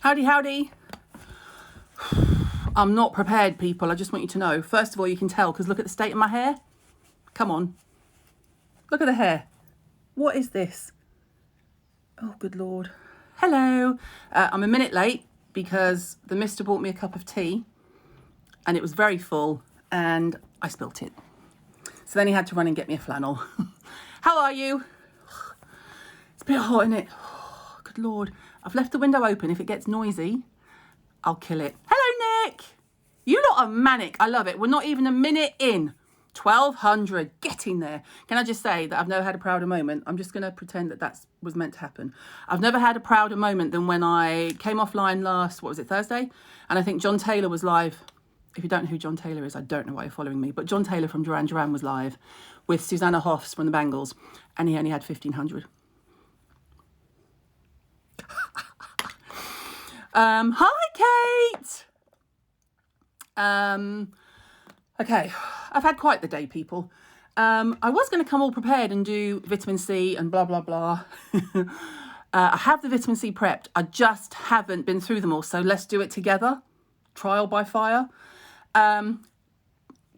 Howdy, howdy. I'm not prepared, people. I just want you to know. First of all, you can tell because look at the state of my hair. Come on. Look at the hair. What is this? Oh, good Lord. Hello. I'm a minute late because the mister bought me a cup of tea and it was very full and I spilt it. So then he had to run and get me a flannel. How are you? It's a bit hot, isn't it? Oh, good Lord. I've left the window open. If it gets noisy, I'll kill it. Hello, Nick. You lot are manic. I love it. We're not even a minute in. 1200. Get in there. Can I just say that I've never had a prouder moment? I'm just going to pretend that was meant to happen. I've never had a prouder moment than when I came offline last, what was it, Thursday? And I think John Taylor was live. If you don't know who John Taylor is, I don't know why you're following me. But John Taylor from Duran Duran was live with Susanna Hoffs from the Bangles. And he only had 1,500. Hi, Kate. Okay, I've had quite the day, people. I was going to come all prepared and do vitamin C and blah, blah, blah. I have the vitamin C prepped. I just haven't been through them all. So let's do it together. Trial by fire.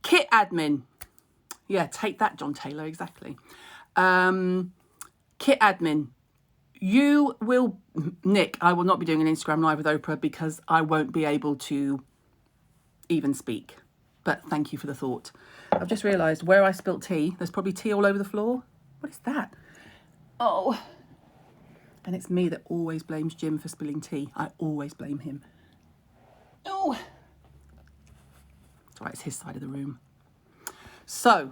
Kit admin. Yeah, take that, John Taylor, exactly. Kit admin. You will, Nick, I will not be doing an Instagram live with Oprah because I won't be able to even speak. But thank you for the thought. I've just realised where I spilt tea, there's probably tea all over the floor. What is that? Oh. And it's me that always blames Jim for spilling tea. I always blame him. Oh. It's all right, it's his side of the room. So,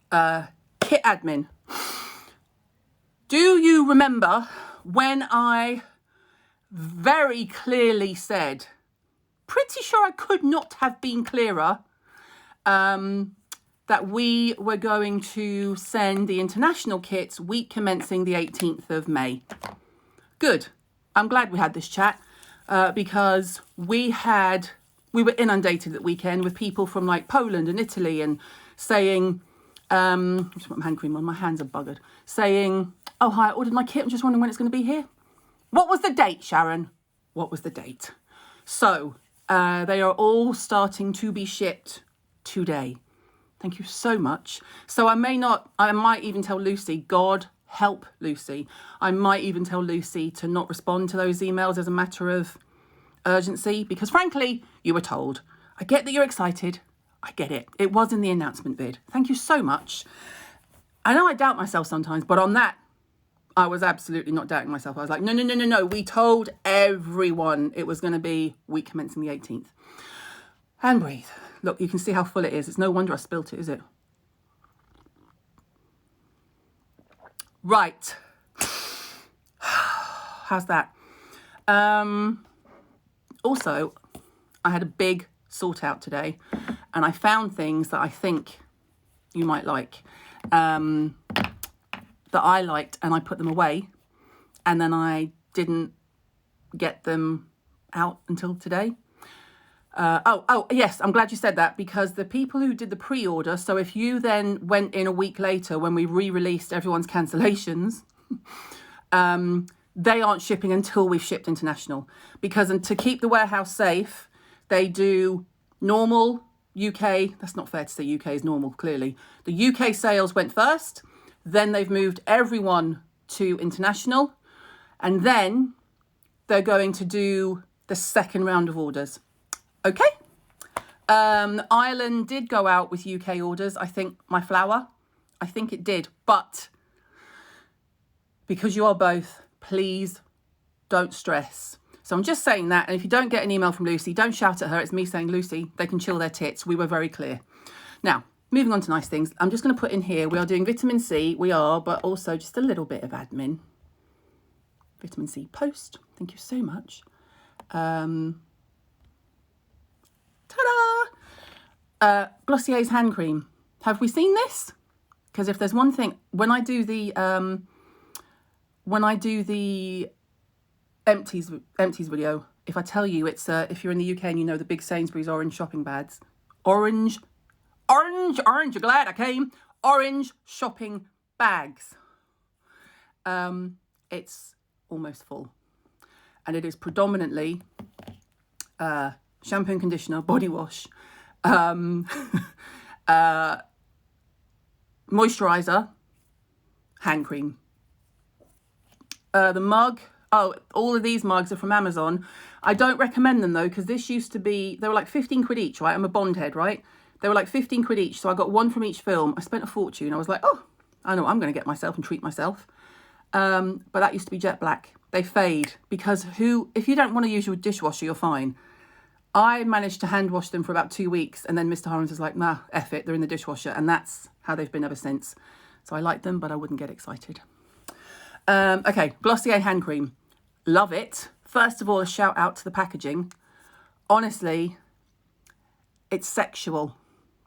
kit admin. Do you remember when I very clearly said, pretty sure I could not have been clearer, that we were going to send the international kits week commencing the 18th of May. Good. I'm glad we had this chat because we were inundated that weekend with people from like Poland and Italy and saying, just put my hand cream on, my hands are buggered, saying, oh, hi, I ordered my kit. I'm just wondering when it's going to be here. What was the date, Sharon? What was the date? So they are all starting to be shipped today. Thank you so much. So I might even tell Lucy, God help Lucy. I might even tell Lucy to not respond to those emails as a matter of urgency because frankly, you were told. I get that you're excited. I get it. It was in the announcement vid. Thank you so much. I know I doubt myself sometimes, but on that, I was absolutely not doubting myself. I was like, no. We told everyone it was going to be week commencing the 18th. And breathe. Look, you can see how full it is. It's no wonder I spilt it, is it? Right. How's that? Also, I had a big sort out today and I found things that I think you might like. That I liked and I put them away and then I didn't get them out until today. Oh, yes, I'm glad you said that because the people who did the pre-order, so if you then went in a week later when we re-released everyone's cancellations, they aren't shipping until we've shipped international because to keep the warehouse safe, they do normal UK, that's not fair to say UK is normal, clearly. The UK sales went first. Then they've moved everyone to international. And then they're going to do the second round of orders. Okay. Ireland did go out with UK orders. I think my flour. I think it did. But because you are both, please don't stress. So I'm just saying that. And if you don't get an email from Lucy, don't shout at her. It's me saying, Lucy, they can chill their tits. We were very clear. Now, moving on to nice things. I'm just going to put in here, we are doing vitamin C. We are, but also just a little bit of admin. Vitamin C post. Thank you so much. Ta-da! Glossier's hand cream. Have we seen this? Because if there's one thing, when I do the empties video, if I tell you it's if you're in the UK and you know the big Sainsbury's orange shopping bags, orange, you're glad I came, orange shopping bags. It's almost full. and it is predominantly shampoo and conditioner, body wash, moisturizer, hand cream. The mug, all of these mugs are from Amazon. I don't recommend them though, because this used to be, they were like 15 quid each, right? I'm a bond head, right? They were like 15 quid each. So I got one from each film. I spent a fortune. I was like, oh, I know what I'm going to get myself and treat myself. But that used to be jet black. They fade because if you don't want to use your dishwasher, you're fine. I managed to hand wash them for about 2 weeks. And then Mr. Hirons was like, nah, F it. They're in the dishwasher. And that's how they've been ever since. So I like them, but I wouldn't get excited. Okay, Glossier hand cream. Love it. First of all, a shout out to the packaging. Honestly, it's sexual.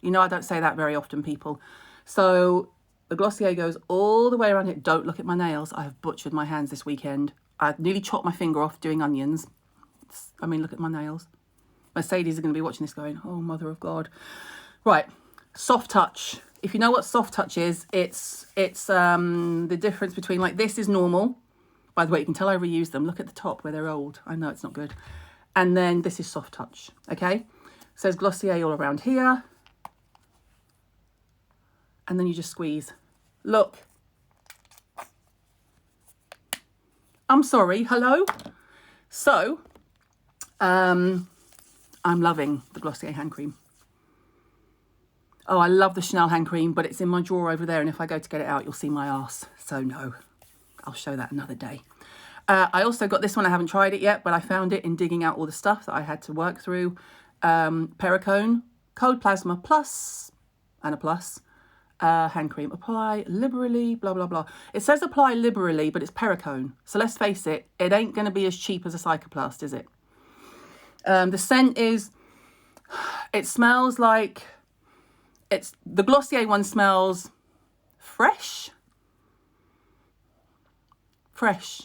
You know, I don't say that very often, people. So the Glossier goes all the way around it. Don't look at my nails. I have butchered my hands this weekend. I nearly chopped my finger off doing onions. I mean, look at my nails. Mercedes is going to be watching this going, oh, mother of God. Right, soft touch. If you know what soft touch is, it's the difference between, like, this is normal. By the way, you can tell I reuse them. Look at the top where they're old. I know it's not good. And then this is soft touch, okay? So there's Glossier all around here. And then you just squeeze. Look. I'm sorry, hello? So, I'm loving the Glossier hand cream. Oh, I love the Chanel hand cream, but it's in my drawer over there. And if I go to get it out, you'll see my arse. So no, I'll show that another day. I also got this one. I haven't tried it yet, but I found it in digging out all the stuff that I had to work through. Perricone, Cold Plasma Plus, and a plus. Hand cream. Apply liberally, blah, blah, blah. It says apply liberally, but it's Perricone. So let's face it, it ain't going to be as cheap as a Psychoplast, is it? The scent is, it smells like, the Glossier one smells fresh. Fresh.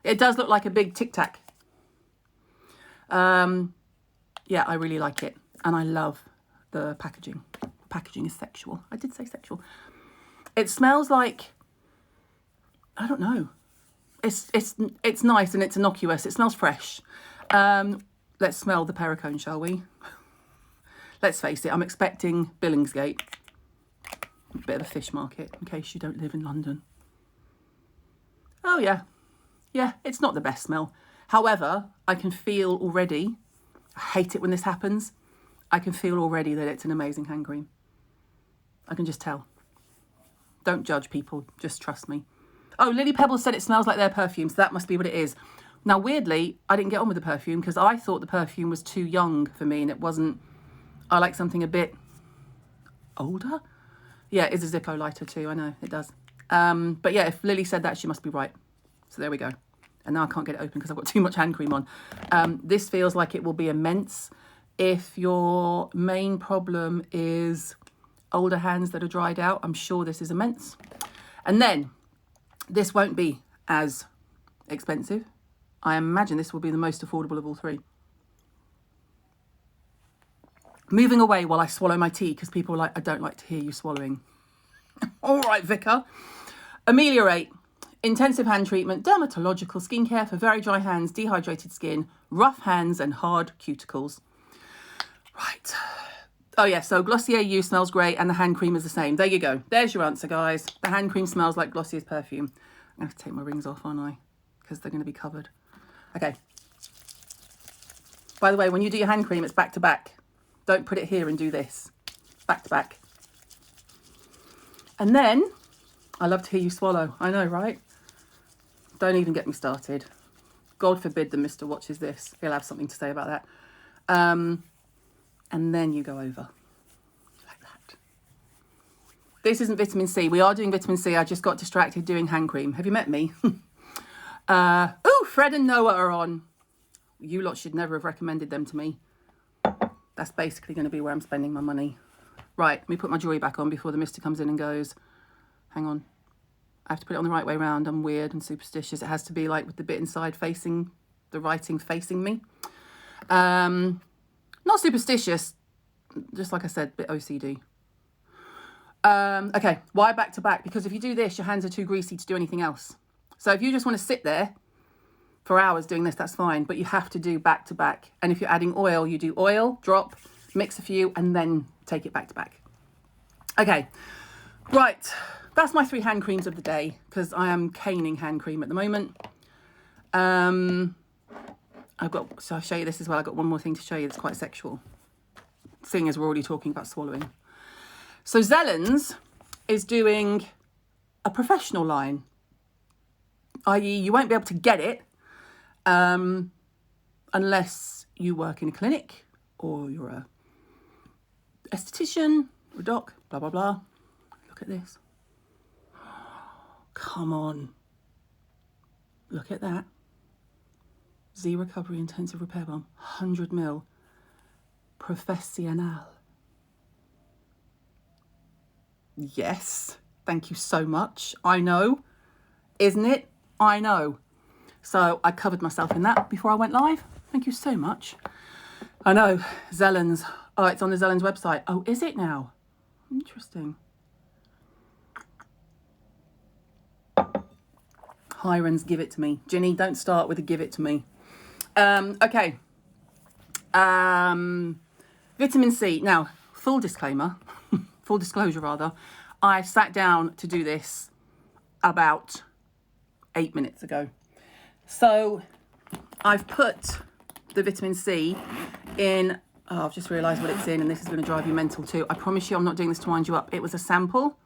It does look like a big Tic Tac. Yeah, I really like it. And I love the packaging. Packaging is sexual. I did say sexual. It smells like, I don't know. It's nice and it's innocuous. It smells fresh. Let's smell the Perricone, shall we? Let's face it, I'm expecting Billingsgate. A bit of a fish market, in case you don't live in London. Oh yeah. Yeah, it's not the best smell. However, I can feel already, I hate it when this happens, I can feel already that it's an amazing hand cream. I can just tell. Don't judge people, just trust me. Oh, Lily Pebbles said it smells like their perfume, so that must be what it is. Now, weirdly, I didn't get on with the perfume because I thought the perfume was too young for me and it wasn't. I like something a bit older. Yeah, it is a Zippo lighter too, I know, it does. But yeah, if Lily said that, she must be right. So there we go. And now I can't get it open because I've got too much hand cream on. This feels like it will be immense. If your main problem is older hands that are dried out, I'm sure this is immense. And then, this won't be as expensive. I imagine this will be the most affordable of all three. Moving away while I swallow my tea, because people are like, I don't like to hear you swallowing. All right, Vicar. Ameliorate. Intensive hand treatment, dermatological skincare for very dry hands, dehydrated skin, rough hands and hard cuticles. Right. Oh yeah, so Glossier You smells great and the hand cream is the same. There you go. There's your answer, guys. The hand cream smells like Glossier's perfume. I'm going to have to take my rings off, aren't I? Because they're going to be covered. Okay. By the way, when you do your hand cream, it's back to back. Don't put it here and do this. Back to back. And then, I love to hear you swallow. I know, right? Don't even get me started. God forbid the Mr. watches this. He'll have something to say about that. And then you go over. Like that. This isn't vitamin C. We are doing vitamin C. I just got distracted doing hand cream. Have you met me? Oh, Fred and Noah are on. You lot should never have recommended them to me. That's basically going to be where I'm spending my money. Right, let me put my jewellery back on before the Mr. comes in and goes, hang on. I have to put it on the right way around. I'm weird and superstitious. It has to be like with the bit inside facing, the writing facing me. Not superstitious, just like I said, a bit OCD. Okay, why back to back? Because if you do this, your hands are too greasy to do anything else. So if you just want to sit there for hours doing this, that's fine. But you have to do back to back. And if you're adding oil, you do oil, drop, mix a few, and then take it back to back. Okay, right. That's my 3 hand creams of the day, because I am caning hand cream at the moment. So I'll show you this as well. I've got one more thing to show you that's quite sexual, seeing as we're already talking about swallowing. So Zellens is doing a professional line, i.e. you won't be able to get it unless you work in a clinic or you're a esthetician or a doc, blah, blah, blah. Look at this. Come on. Look at that. Z Recovery Intensive Repair Balm, 100 ml. Professional. Yes, thank you so much. I know, isn't it? I know. So I covered myself in that before I went live. Thank you so much. I know, Zellens. Oh, it's on the Zellens website. Oh, is it now? Interesting. Hirons, give it to me. Ginny, don't start with a give it to me. Okay. Vitamin C. Now, full disclosure rather. I sat down to do this about 8 minutes ago. So I've put the vitamin C in. Oh, I've just realised what it's in, and this is going to drive you mental too. I promise you I'm not doing this to wind you up. It was a sample.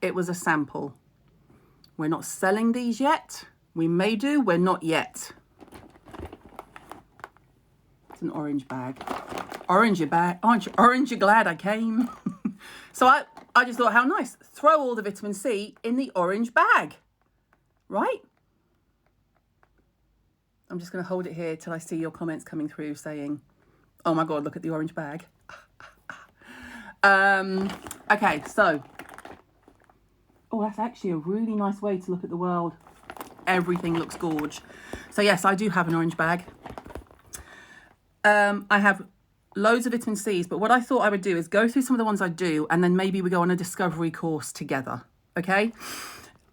It was a sample. We're not selling these yet. We may do. We're not yet. It's an orange bag. Orange, you're glad I came. So I just thought, how nice. Throw all the vitamin C in the orange bag. Right? I'm just going to hold it here till I see your comments coming through saying, oh my God, look at the orange bag. Okay, so. Oh, that's actually a really nice way to look at the world. Everything looks gorge. So yes, I do have an orange bag. I have loads of vitamin C's, but what I thought I would do is go through some of the ones I do, and then maybe we go on a discovery course together, okay?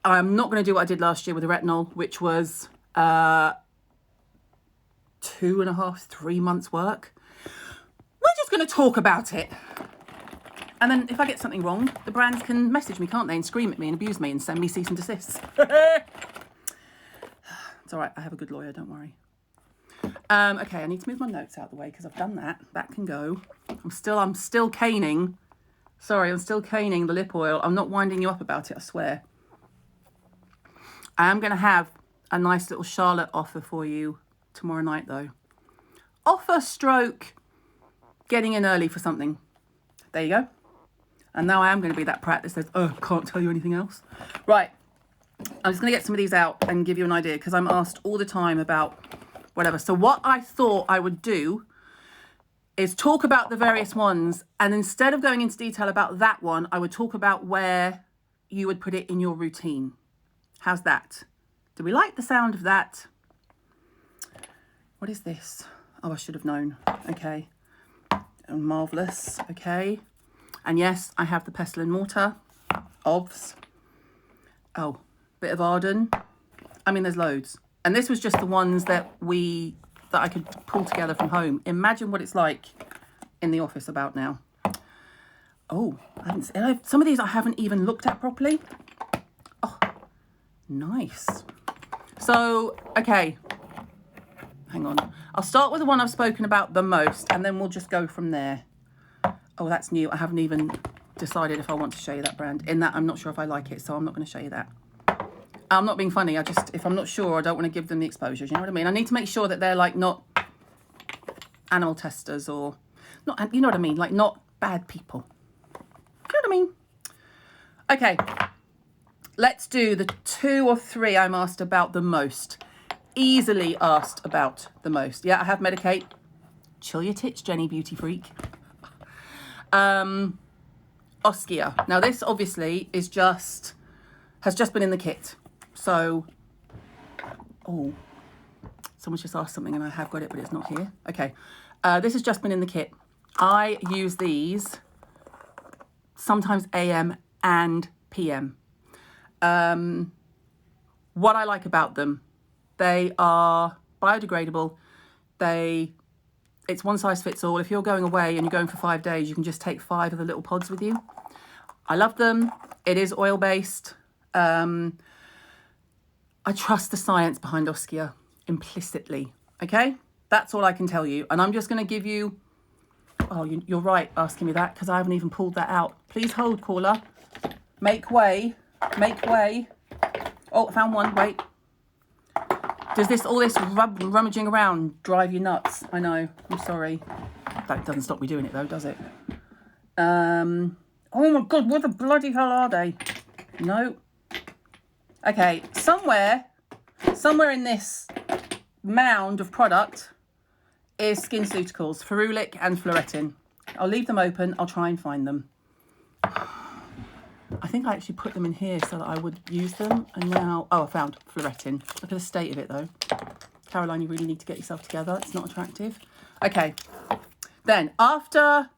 I'm not going to do what I did last year with the retinol, which was 2.5, 3 months work. We're just going to talk about it. And then if I get something wrong, the brands can message me, can't they? And scream at me and abuse me and send me cease and desist. It's all right. I have a good lawyer. Don't worry. Okay, I need to move my notes out of the way because I've done that. That can go. I'm still caning. Sorry, I'm still caning the lip oil. I'm not winding you up about it, I swear. I am going to have a nice little Charlotte offer for you tomorrow night, though. Offer stroke getting in early for something. There you go. And now I am going to be that prat that says, oh, can't tell you anything else. Right. I'm just going to get some of these out and give you an idea because I'm asked all the time about whatever. So what I thought I would do is talk about the various ones. And instead of going into detail about that one, I would talk about where you would put it in your routine. How's that? Do we like the sound of that? What is this? Oh, I should have known. Okay. Marvellous. Okay. And yes, I have the pestle and mortar. Obvs. Oh, bit of Arden. I mean, there's loads. And this was just the ones that I could pull together from home. Imagine what it's like in the office about now. Oh, some of these I haven't even looked at properly. Oh, nice. So, okay. Hang on. I'll start with the one I've spoken about the most, and then we'll just go from there. Oh, that's new. I haven't even decided if I want to show you that brand. In that, I'm not sure if I like it, so I'm not going to show you that. I'm not being funny. If I'm not sure, I don't want to give them the exposures. You know what I mean? I need to make sure that they're like not animal testers or not, you know what I mean? Like not bad people. You know what I mean? Okay. Let's do the 2 or 3 I'm asked about the most. Easily asked about the most. Yeah, I have Medicate. Chill your tits, Jenny, beauty freak. Oskia. Now this obviously has just been in the kit. So, oh, someone's just asked something and I have got it, but it's not here. Okay. This has just been in the kit. I use these sometimes AM and PM. What I like about them, They are biodegradable. It's one size fits all. If you're going away and you're going for 5 days, you can just take 5 of the little pods with you. I love them. It is oil-based. I trust the science behind Oskia implicitly, okay? That's all I can tell you. And I'm just going to give you... Oh, you're right asking me that because I haven't even pulled that out. Please hold, caller. Make way. Make way. Oh, I found one. Wait. Does all this rummaging around drive you nuts? I know. I'm sorry. That doesn't stop me doing it though, does it? Oh my God, what the bloody hell are they? No. Okay, somewhere in this mound of product is SkinCeuticals, ferulic and fluoretin. I'll leave them open. I'll try and find them. I think I actually put them in here so that I would use them. And now, oh, I found fluoretin. Look at the state of it though. Caroline, you really need to get yourself together. It's not attractive. Okay. Then after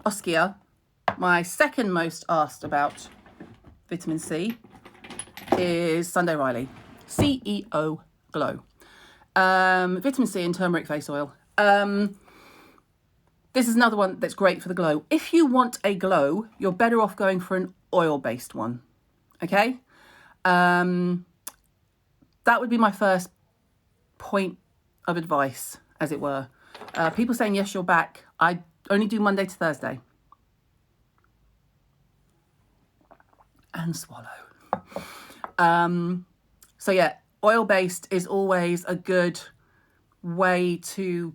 Oskia, my second most asked about vitamin C is Sunday Riley. CEO Glow. Vitamin C and turmeric face oil. This is another one that's great for the glow. If you want a glow, you're better off going for an oil-based one. Okay? That would be my first point of advice, as it were. People saying, yes, you're back. I only do Monday to Thursday. And swallow. So yeah, oil-based is always a good way to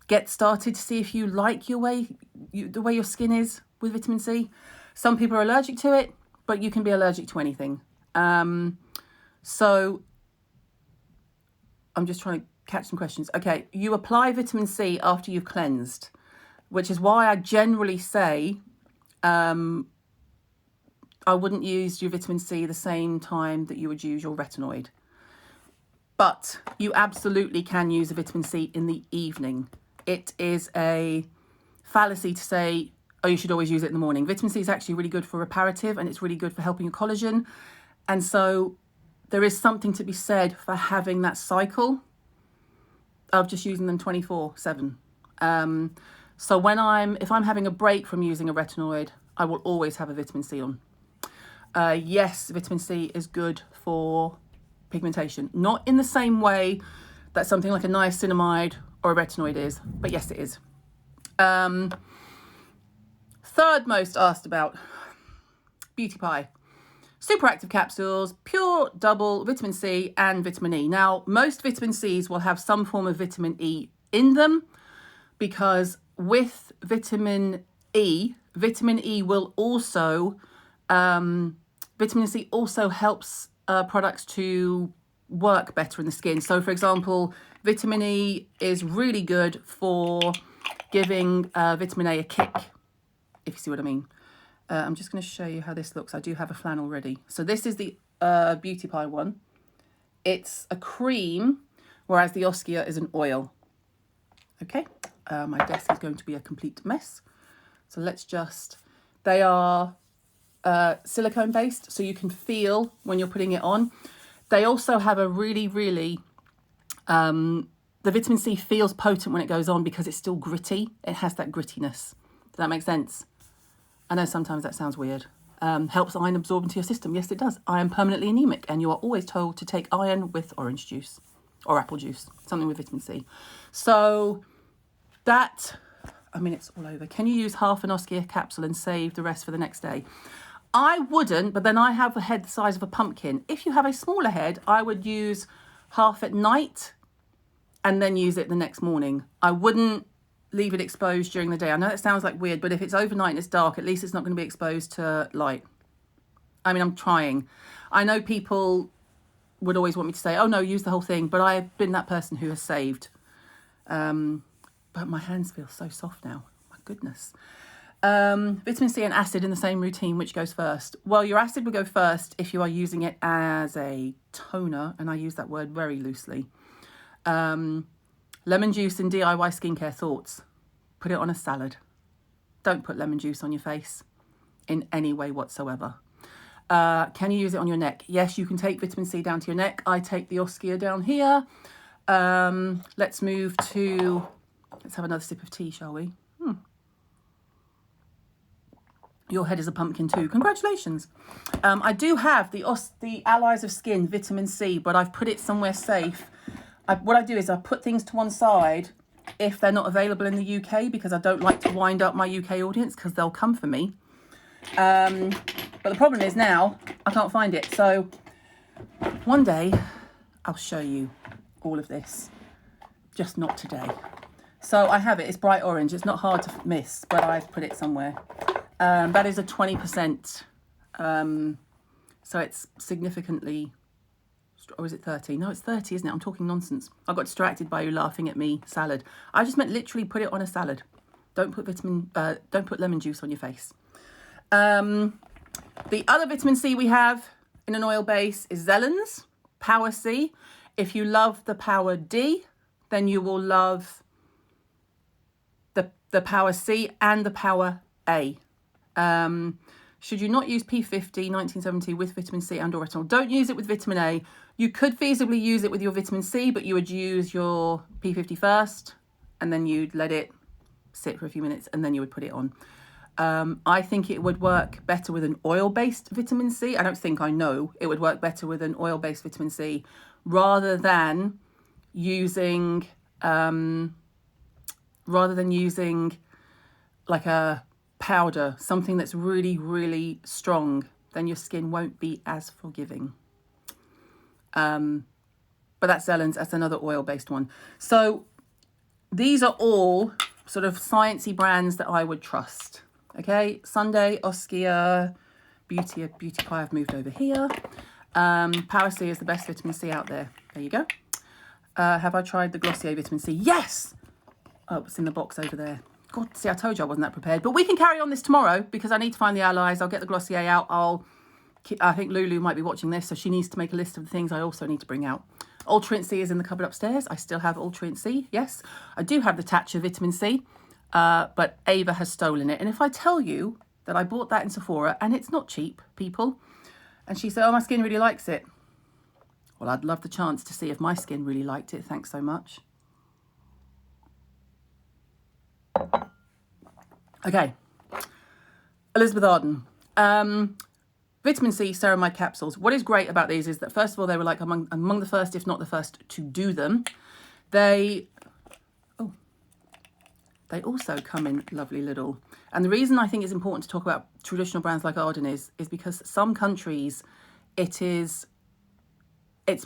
get started to see if you like the way your skin is with vitamin C. Some people are allergic to it, but you can be allergic to anything. So I'm just trying to catch some questions. Okay, you apply vitamin C after you've cleansed, which is why I generally say I wouldn't use your vitamin C the same time that you would use your retinoid. But you absolutely can use a vitamin C in the evening. It is a fallacy to say, oh, you should always use it in the morning. Vitamin C is actually really good for reparative and it's really good for helping your collagen. And so there is something to be said for having that cycle of just using them 24/7. So if I'm having a break from using a retinoid, I will always have a vitamin C on. Yes, vitamin C is good for pigmentation. Not in the same way that something like a niacinamide or a retinoid is, but yes, it is. Third most asked about, Beauty Pie. Super active capsules, pure double vitamin C and vitamin E. Now, most vitamin Cs will have some form of vitamin E in them because with vitamin E will also, vitamin C also helps products to work better in the skin. So for example, vitamin E is really good for giving vitamin A a kick, if you see what I mean. I'm just going to show you how this looks. I do have a flannel ready. So this is the Beauty Pie one. It's a cream, whereas the Oskia is an oil. Okay, my desk is going to be a complete mess. So let's just, they are silicone based, so you can feel when you're putting it on. They also have a really, the vitamin C feels potent when it goes on because it's still gritty. It has that grittiness. Does that make sense? I know sometimes that sounds weird. Helps iron absorb into your system. Yes, it does. I am permanently anemic and you are always told to take iron with orange juice or apple juice, something with vitamin C. So that, I mean, it's all over. Can you use half an Oskia capsule and save the rest for the next day? I wouldn't, but then I have a head the size of a pumpkin. If you have a smaller head, I would use half at night and then use it the next morning. I wouldn't leave it exposed during the day. I know that sounds like weird, but if it's overnight and it's dark, at least it's not going to be exposed to light. I mean, I'm trying. I know people would always want me to say, oh no, use the whole thing, but I've been that person who has saved. But my hands feel so soft now. My goodness. Vitamin C and acid in the same routine, which goes first? Well, your acid will go first if you are using it as a toner, and I use that word very loosely. Lemon juice and DIY skincare thoughts. Put it on a salad. Don't put lemon juice on your face in any way whatsoever. Can you use it on your neck? Yes, you can take vitamin C down to your neck. I take the Oskia down here. Let's move to, let's have another sip of tea, shall we? Your head is a pumpkin too. Congratulations. I do have the Allies of Skin vitamin C, but I've put it somewhere safe. What I do is I put things to one side if they're not available in the UK, because I don't like to wind up my UK audience because they'll come for me. But the problem is now I can't find it. So one day I'll show you all of this, just not today. So I have it. It's bright orange. It's not hard to miss, but I've put it somewhere. That is a 20%. So it's significantly, or is it 30? No, it's 30, isn't it? I'm talking nonsense. I got distracted by you laughing at me. Salad. I just meant literally put it on a salad. Don't put lemon juice on your face. The other vitamin C we have in an oil base is Zelens, Power C. If you love the Power D, then you will love the Power C and the Power A. Should you not use P50 1970 with vitamin C and or retinol? Don't use it with vitamin A. You could feasibly use it with your vitamin C, but you would use your P50 first, and then you'd let it sit for a few minutes, and then you would put it on. I think it would work better with an oil-based vitamin C. I don't think, I know it would work better with an oil-based vitamin C rather than using like a powder, something that's really, really strong. Then your skin won't be as forgiving. But that's Zelens. That's another oil-based one. So these are all sort of sciencey brands that I would trust. Okay, Sunday, Oskia, Beauty Pie, I've moved over here. Power C is the best vitamin C out there. There you go. Have I tried the Glossier vitamin C? Yes! Oh, it's in the box over there. God, see, I told you I wasn't that prepared. But we can carry on this tomorrow because I need to find the Allies. I'll get the Glossier out. I think Lulu might be watching this, so she needs to make a list of the things I also need to bring out. Ultrient C is in the cupboard upstairs. I still have Ultrient C, yes. I do have the Tatcha vitamin C. But Ava has stolen it. And if I tell you that I bought that in Sephora, and it's not cheap, people, and she said, oh, my skin really likes it. Well, I'd love the chance to see if my skin really liked it. Thanks so much. Okay. Elizabeth Arden. Vitamin C ceramide capsules. What is great about these is that, first of all, they were like among the first, if not the first, to do them. They also come in lovely little, and the reason I think it's important to talk about traditional brands like Arden is because some countries it's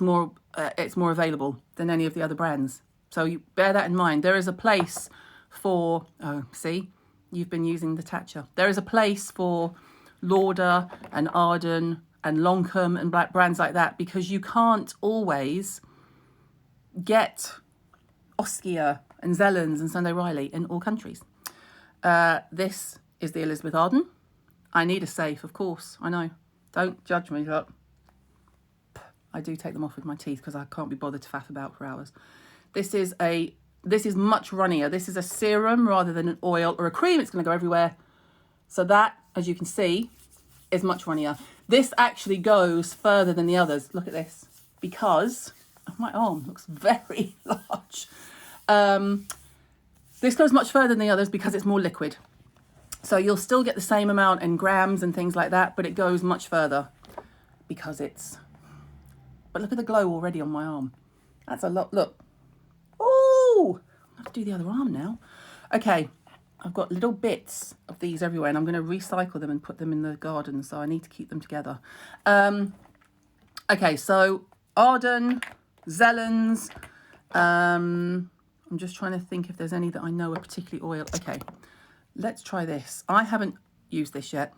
more available than any of the other brands. So you bear that in mind. There is a place for, oh, see, you've been using the Tatcha. There is a place for Lauder and Arden and Lancome and black brands like that, because you can't always get Oskia and Zelens and Sunday Riley in all countries. This is the Elizabeth Arden. I need a safe, of course. I know. Don't judge me, look. I do take them off with my teeth because I can't be bothered to faff about for hours. This is much runnier. This is a serum rather than an oil or a cream. It's going to go everywhere. So that, as you can see, is much runnier. This actually goes further than the others. Look at this. Because my arm looks very large. This goes much further than the others because it's more liquid. So you'll still get the same amount in grams and things like that, but it goes much further because it's... But look at the glow already on my arm. That's a lot. Look. Oh, I have to do the other arm now. Okay, I've got little bits of these everywhere, and I'm going to recycle them and put them in the garden, so I need to keep them together. Okay, so Arden, Zelens. I'm just trying to think if there's any that I know are particularly oil. Okay, let's try this. I haven't used this yet.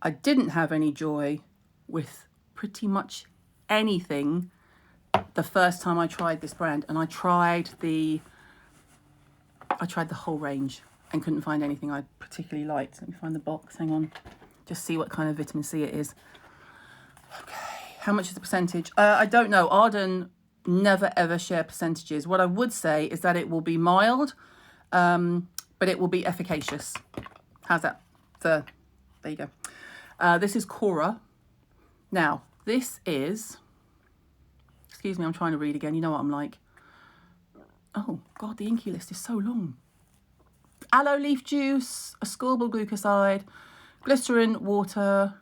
I didn't have any joy with pretty much anything the first time I tried this brand, and I tried the whole range and couldn't find anything I particularly liked. Let me find the box, hang on, just see what kind of vitamin C it is. Okay, how much is the percentage? I don't know. Arden never ever share percentages. What I would say is that it will be mild, but it will be efficacious. How's that? There you go. This is Cora. Now, this is, excuse me, I'm trying to read again. You know what I'm like. Oh, God, the inky list is so long. Aloe leaf juice, ascorbyl glucoside, glycerin, water,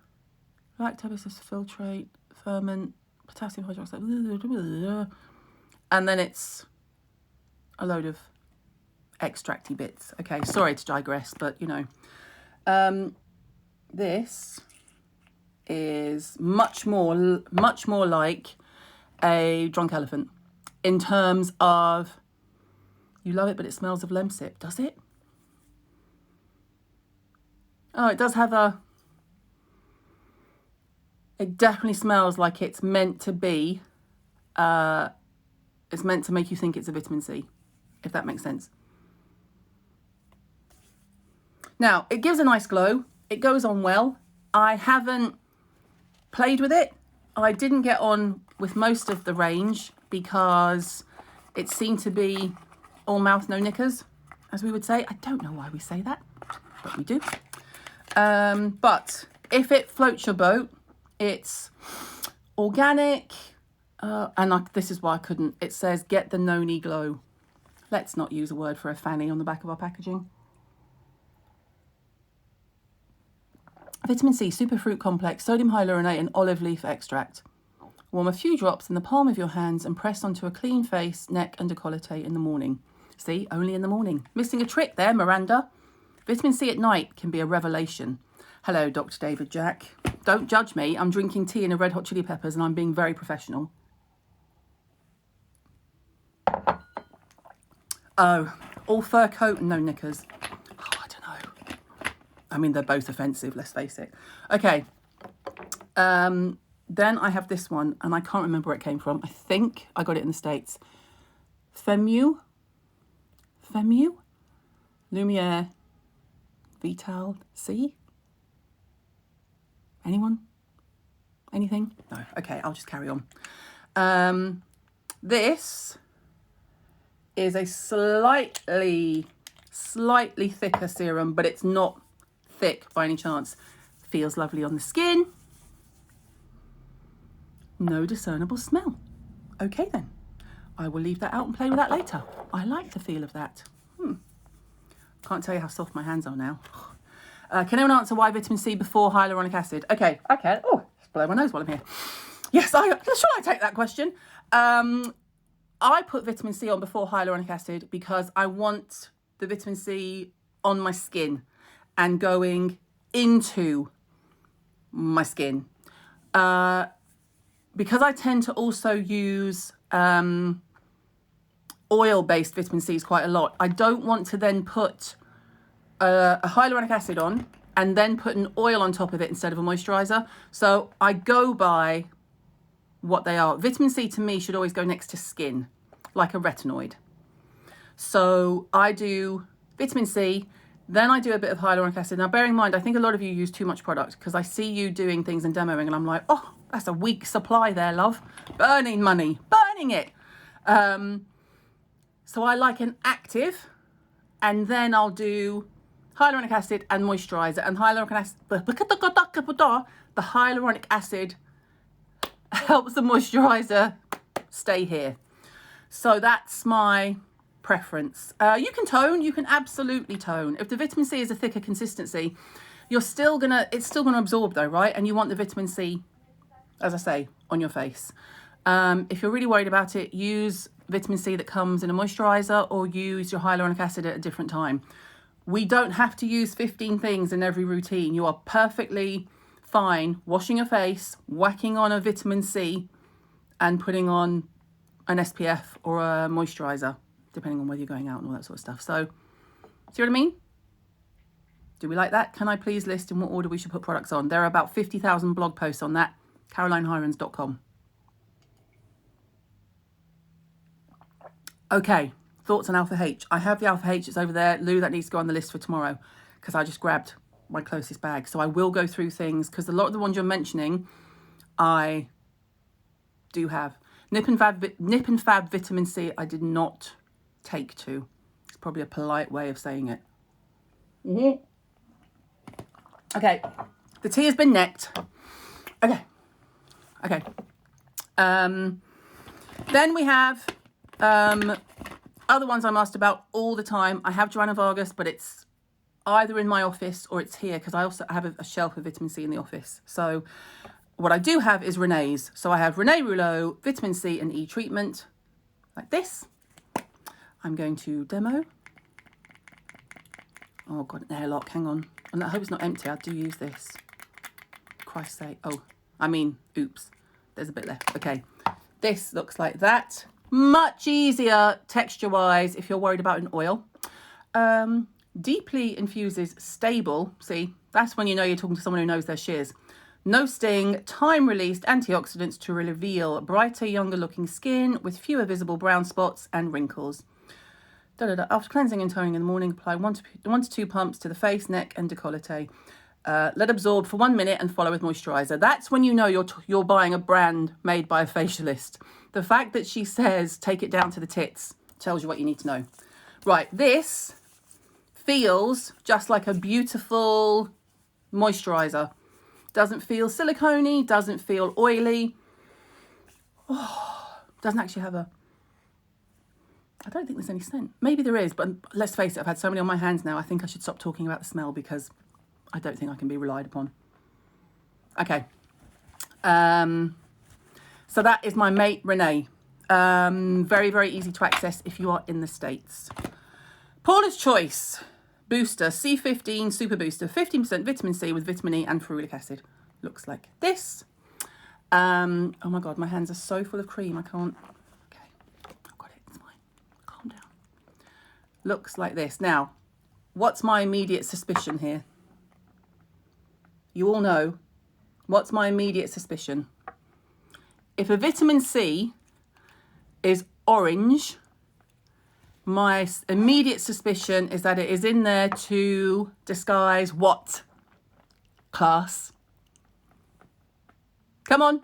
lactobacillus filtrate, ferment, potassium hydroxide, and then it's a load of extracty bits. Okay, sorry to digress, but you know, this is much more like a drunk elephant in terms of, you love it, but it smells of Lemsip, does it? Oh, it does have a, it definitely smells like it's meant to be, it's meant to make you think it's a vitamin C, if that makes sense. Now, it gives a nice glow. It goes on well. I haven't played with it. I didn't get on with most of the range because it seemed to be all mouth, no knickers, as we would say. I don't know why we say that, but we do. But if it floats your boat, it's organic. This is why I couldn't. It says, get the noni glow. Let's not use a word for a fanny on the back of our packaging. Vitamin C, superfruit complex, sodium hyaluronate and olive leaf extract. Warm a few drops in the palm of your hands and press onto a clean face, neck and décolleté in the morning. See, only in the morning. Missing a trick there, Miranda. Vitamin C at night can be a revelation. Hello, Dr. David Jack. Don't judge me. I'm drinking tea in a Red Hot Chili Peppers and I'm being very professional. Oh, all fur coat and no knickers. Oh, I don't know. I mean, they're both offensive, let's face it. Okay. Then I have this one, and I can't remember where it came from. I think I got it in the States. Femu? Lumiere Vital C? Anyone? Anything? No. Okay, I'll just carry on. This is a slightly thicker serum, but it's not thick by any chance. Feels lovely on the skin. No discernible smell. Okay then, I will leave that out and play with that later. I like the feel of that. Can't tell you how soft my hands are now. Can anyone answer why vitamin C before hyaluronic acid? Okay, I can. Oh, just blow my nose while I'm here. Yes, shall I take that question? I put vitamin C on before hyaluronic acid because I want the vitamin C on my skin and going into my skin. Because I tend to also use oil-based vitamin C's quite a lot, I don't want to then put a hyaluronic acid on and then put an oil on top of it instead of a moisturiser. So I go by what they are. Vitamin C to me should always go next to skin, like a retinoid. So I do vitamin C, then I do a bit of hyaluronic acid. Now, bearing in mind, I think a lot of you use too much product because I see you doing things and demoing and I'm like, oh, that's a weak supply there, love. Burning money, burning it. So I like an active, and then I'll do hyaluronic acid and moisturizer. And the hyaluronic acid helps the moisturizer stay here. So that's my preference. You can tone, you can absolutely tone. If the vitamin C is a thicker consistency, it's still gonna absorb though, right? And you want the vitamin C, as I say, on your face. If you're really worried about it, use vitamin C that comes in a moisturizer or use your hyaluronic acid at a different time. We don't have to use 15 things in every routine. You are perfectly fine washing your face, whacking on a vitamin C and putting on an SPF or a moisturizer, depending on whether you're going out and all that sort of stuff. So, see what I mean? Do we like that? Can I please list in what order we should put products on? There are about 50,000 blog posts on that. CarolineHirons.com. Okay, thoughts on Alpha H. I have the Alpha H, it's over there. Lou, that needs to go on the list for tomorrow because I just grabbed my closest bag. So I will go through things because a lot of the ones you're mentioning, I do have. Nip and Fab vitamin C, I did not take to. It's probably a polite way of saying it. Okay, the tea has been necked. Okay, Okay. Then we have other ones I'm asked about all the time. I have Joanna Vargas, but it's either in my office or it's here because I also have a shelf of vitamin C in the office. So what I do have is Renee's. So I have Renee Rouleau, vitamin C and E treatment, like this. I'm going to demo. Oh, God, an airlock. Hang on. And I hope it's not empty. I do use this. Christ's sake. Oh, I mean, oops. There's a bit left. Okay. This looks like that. Much easier texture-wise if you're worried about an oil. Deeply infuses stable. See, that's when you know you're talking to someone who knows their shears. No sting, time-released antioxidants to reveal brighter, younger-looking skin with fewer visible brown spots and wrinkles. After cleansing and toning in the morning, apply 1 to 2 pumps to the face, neck, and décolleté. Let absorb for 1 minute and follow with moisturizer. That's when you know you're buying a brand made by a facialist. The fact that she says take it down to the tits tells you what you need to know. Right, this feels just like a beautiful moisturizer. Doesn't feel silicone-y, doesn't feel oily. Oh, doesn't actually have I don't think there's any scent. Maybe there is, but let's face it, I've had so many on my hands now. I think I should stop talking about the smell because I don't think I can be relied upon. Okay. So that is my mate, Renee. Very, very easy to access if you are in the States. Paula's Choice Booster C15 Super Booster, 15% vitamin C with vitamin E and ferulic acid. Looks like this. Oh my God, my hands are so full of cream. I can't. Okay, I've got it. It's fine. Calm down. Looks like this. Now, what's my immediate suspicion here? You all know. What's my immediate suspicion? If a vitamin C is orange, my immediate suspicion is that it is in there to disguise what? Class. Come on.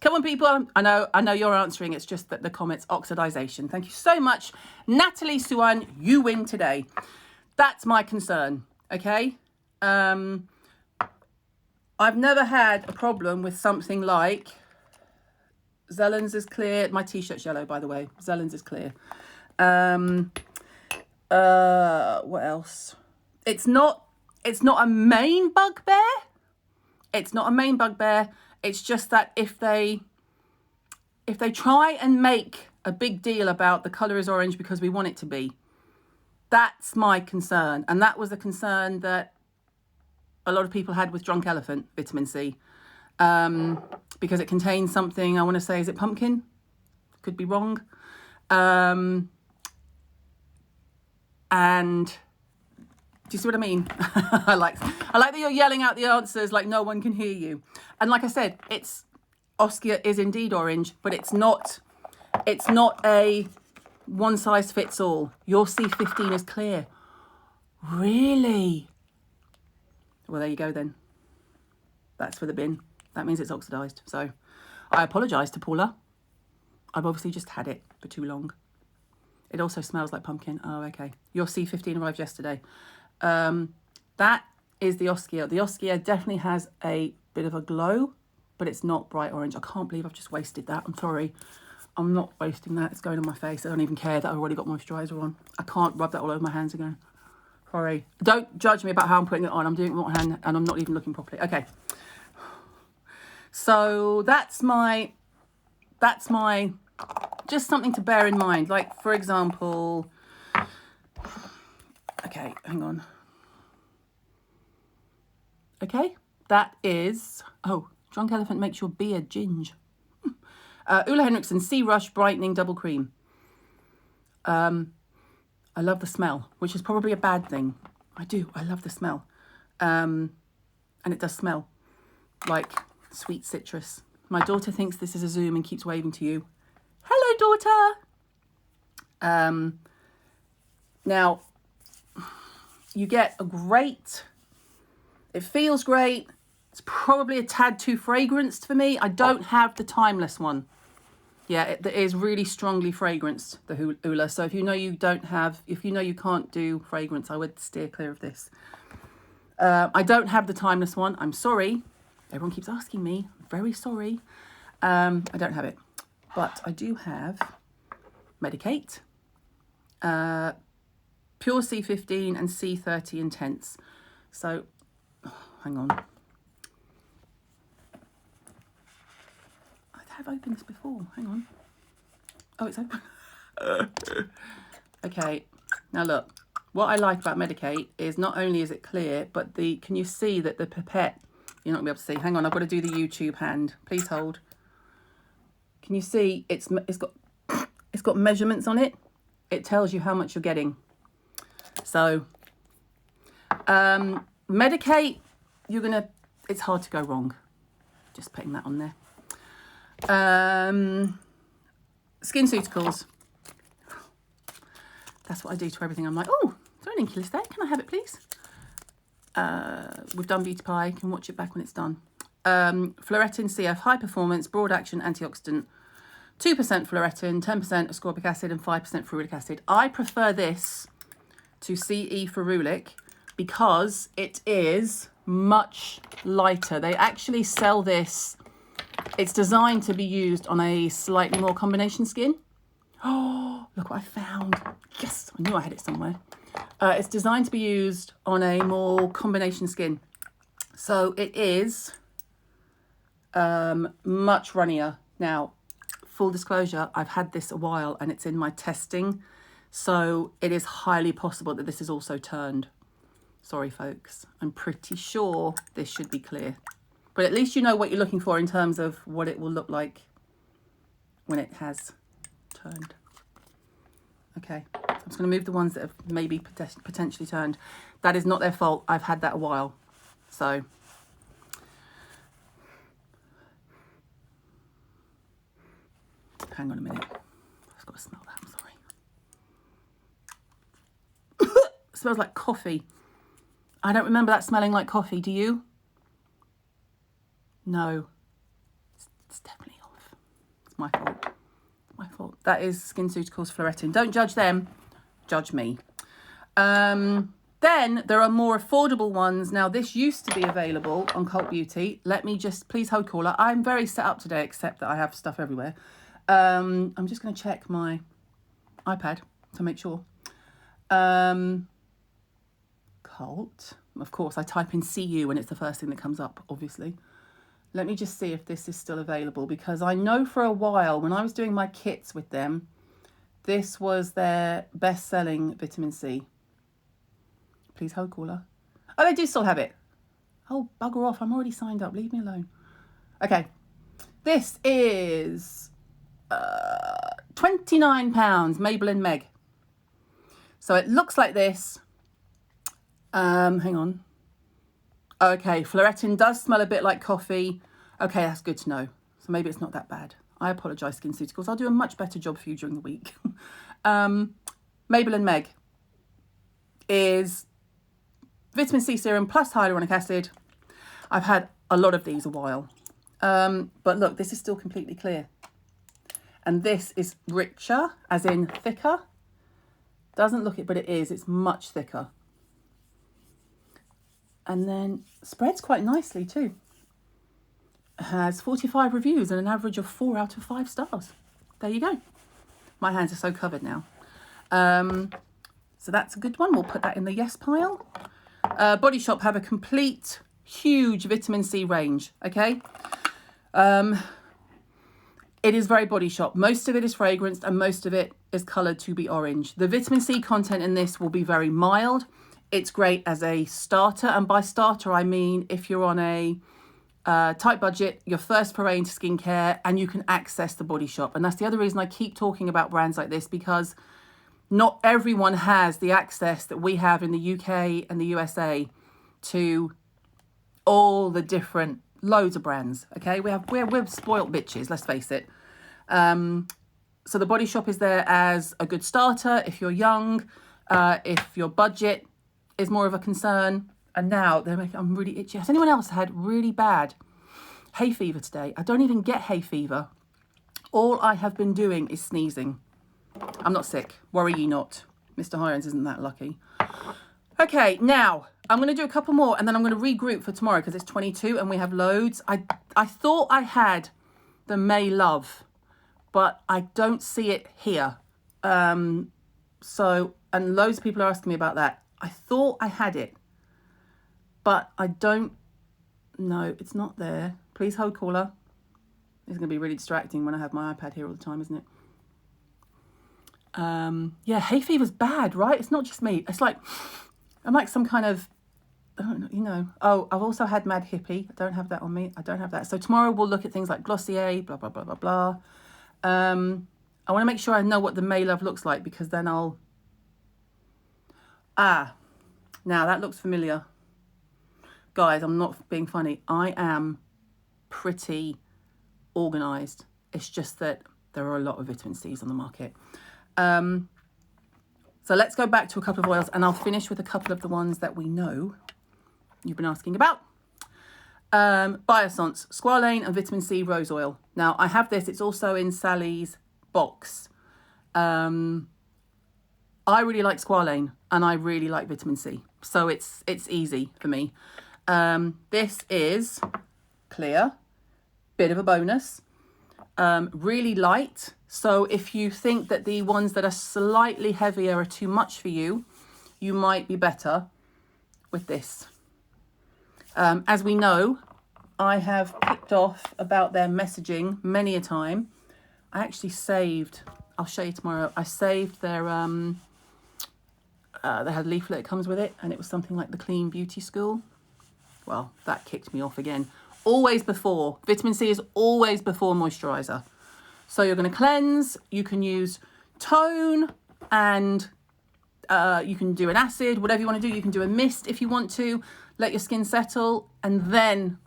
Come on, people. I know you're answering. It's just that the comments, oxidization. Thank you so much. Natalie Suwan, you win today. That's my concern, okay? I've never had a problem with something like Zellen's is clear. My t-shirt's yellow, by the way. Zellen's is clear. What else? It's not a main bugbear. It's not a main bugbear. It's just that if they try and make a big deal about the color is orange because we want it to be, that's my concern. And that was a concern that a lot of people had with Drunk Elephant vitamin C, because it contains something, I want to say, is it pumpkin? Could be wrong. And do you see what I mean? I like that you're yelling out the answers like no one can hear you. And like I said, Oskia is indeed orange, but it's not a one size fits all. Your C15 is clear. Really? Well, there you go then. That's for the bin. That means it's oxidized. So I apologize to Paula. I've obviously just had it for too long. It also smells like pumpkin. Oh, okay. Your C15 arrived yesterday. That is the Oskia. The Oskia definitely has a bit of a glow, but it's not bright orange. I can't believe I've just wasted that. I'm sorry. I'm not wasting that. It's going on my face. I don't even care that I've already got moisturiser on. I can't rub that all over my hands again. Sorry. Don't judge me about how I'm putting it on. I'm doing it with one hand and I'm not even looking properly. Okay. So that's my, just something to bear in mind. Like, for example, okay, hang on. Okay, that is, oh, Drunk Elephant makes your beard ginge. Ulla Henriksen, Sea Rush Brightening Double Cream. I love the smell, which is probably a bad thing. I love the smell. And it does smell like sweet citrus. My daughter thinks this is a Zoom and keeps waving to you. Hello, daughter. Now, you get a great, it feels great. It's probably a tad too fragranced for me. I don't have the timeless one. Yeah, it is really strongly fragranced, the Ulla. So if you know you can't do fragrance, I would steer clear of this. I don't have the timeless one. I'm sorry. Everyone keeps asking me. I'm very sorry. I don't have it, but I do have Medicate, Pure C15 and C30 Intense. So, hang on. I have opened this before. Hang on. Oh, it's open. Okay, now look. What I like about Medicate is not only is it clear, but can you see that the pipette, you're not going to be able to see. Hang on, I've got to do the YouTube hand. Please hold. Can you see it's got measurements on it? It tells you how much you're getting. So, Medicate, it's hard to go wrong. Just putting that on there. SkinCeuticals. That's what I do to everything. I'm like, oh, is there an Inculus there? Can I have it, please? We've done Beauty Pie. You can watch it back when it's done. Fluoretin CF, high performance, broad action antioxidant. 2% fluoretin, 10% ascorbic acid, and 5% ferulic acid. I prefer this to CE ferulic because it is much lighter. They actually sell this. It's designed to be used on a slightly more combination skin. Oh, look what I found. Yes, I knew I had it somewhere. It's designed to be used on a more combination skin. So it is much runnier. Now, full disclosure, I've had this a while and it's in my testing. So it is highly possible that this is also turned. Sorry, folks. I'm pretty sure this should be clear. But at least you know what you're looking for in terms of what it will look like when it has turned. Okay, I'm just going to move the ones that have maybe potentially turned. That is not their fault. I've had that a while. So, hang on a minute. I've got to smell that. I'm sorry. It smells like coffee. I don't remember that smelling like coffee. Do you? No. It's definitely off. It's my fault. My fault. That is SkinCeuticals Fluoretin. Don't judge them, judge me. Then there are more affordable ones. Now, this used to be available on Cult Beauty. Let me just, please hold caller. I'm very set up today, except that I have stuff everywhere. I'm just going to check my iPad to make sure. Cult. Of course, I type in CU and it's the first thing that comes up, obviously. Let me just see if this is still available, because I know for a while when I was doing my kits with them, this was their best-selling vitamin C. Please hold caller. Oh, they do still have it. Oh, bugger off. I'm already signed up. Leave me alone. Okay. This is £29, Maybelline Meg. So it looks like this. Hang on. Okay, Fluoretin does smell a bit like coffee. Okay, that's good to know. So maybe it's not that bad. I apologise, SkinCeuticals. I'll do a much better job for you during the week. Maybelline Meg is vitamin C serum plus hyaluronic acid. I've had a lot of these a while. But look, this is still completely clear. And this is richer, as in thicker. Doesn't look it, but it is. It's much thicker. And then spreads quite nicely too. Has 45 reviews and an average of 4 out of 5 stars. There you go. My hands are so covered now. So that's a good one. We'll put that in the yes pile. Body Shop have a complete, huge vitamin C range. Okay. It is very Body Shop. Most of it is fragranced and most of it is coloured to be orange. The vitamin C content in this will be very mild. It's great as a starter, and by starter I mean if you're on a tight budget, your first foray into skincare, and you can access the Body Shop. And that's the other reason I keep talking about brands like this, because not everyone has the access that we have in the UK and the USA to all the different loads of brands. Okay, we're spoilt bitches, let's face it. So the Body Shop is there as a good starter if you're young, if your budget is more of a concern. And now they're making, I'm really itchy. Has anyone else had really bad hay fever today? I don't even get hay fever. All I have been doing is sneezing. I'm not sick. Worry ye not. Mr. Hirons isn't that lucky. Okay, now, I'm going to do a couple more and then I'm going to regroup for tomorrow because it's 22 and we have loads. I thought I had the May Love, but I don't see it here. So, and loads of people are asking me about that. I thought I had it, but I don't know. It's not there. Please hold caller. It's going to be really distracting when I have my iPad here all the time, isn't it? Yeah, hay fever's bad, right? It's not just me. It's like, I'm like some kind of, I don't know, you know. Oh, I've also had Mad Hippie. I don't have that on me. I don't have that. So tomorrow we'll look at things like Glossier, blah, blah, blah, blah, blah. I want to make sure I know what the May Love looks like because then I'll... Ah, now that looks familiar. Guys, I'm not being funny. I am pretty organised. It's just that there are a lot of vitamin C's on the market. So let's go back to a couple of oils and I'll finish with a couple of the ones that we know you've been asking about. Biossance, squalane and vitamin C rose oil. Now I have this, it's also in Sally's box. I really like squalane and I really like vitamin C. So it's easy for me. This is clear, bit of a bonus, really light. So if you think that the ones that are slightly heavier are too much for you, you might be better with this. As we know, I have picked off about their messaging many a time. I actually saved, I'll show you tomorrow, I saved their, they had a leaflet that comes with it and it was something like the Clean Beauty School. Well, that kicked me off again. Always before, vitamin C is always before moisturiser. So you're going to cleanse, you can use tone and you can do an acid, whatever you want to do. You can do a mist if you want to, let your skin settle, and then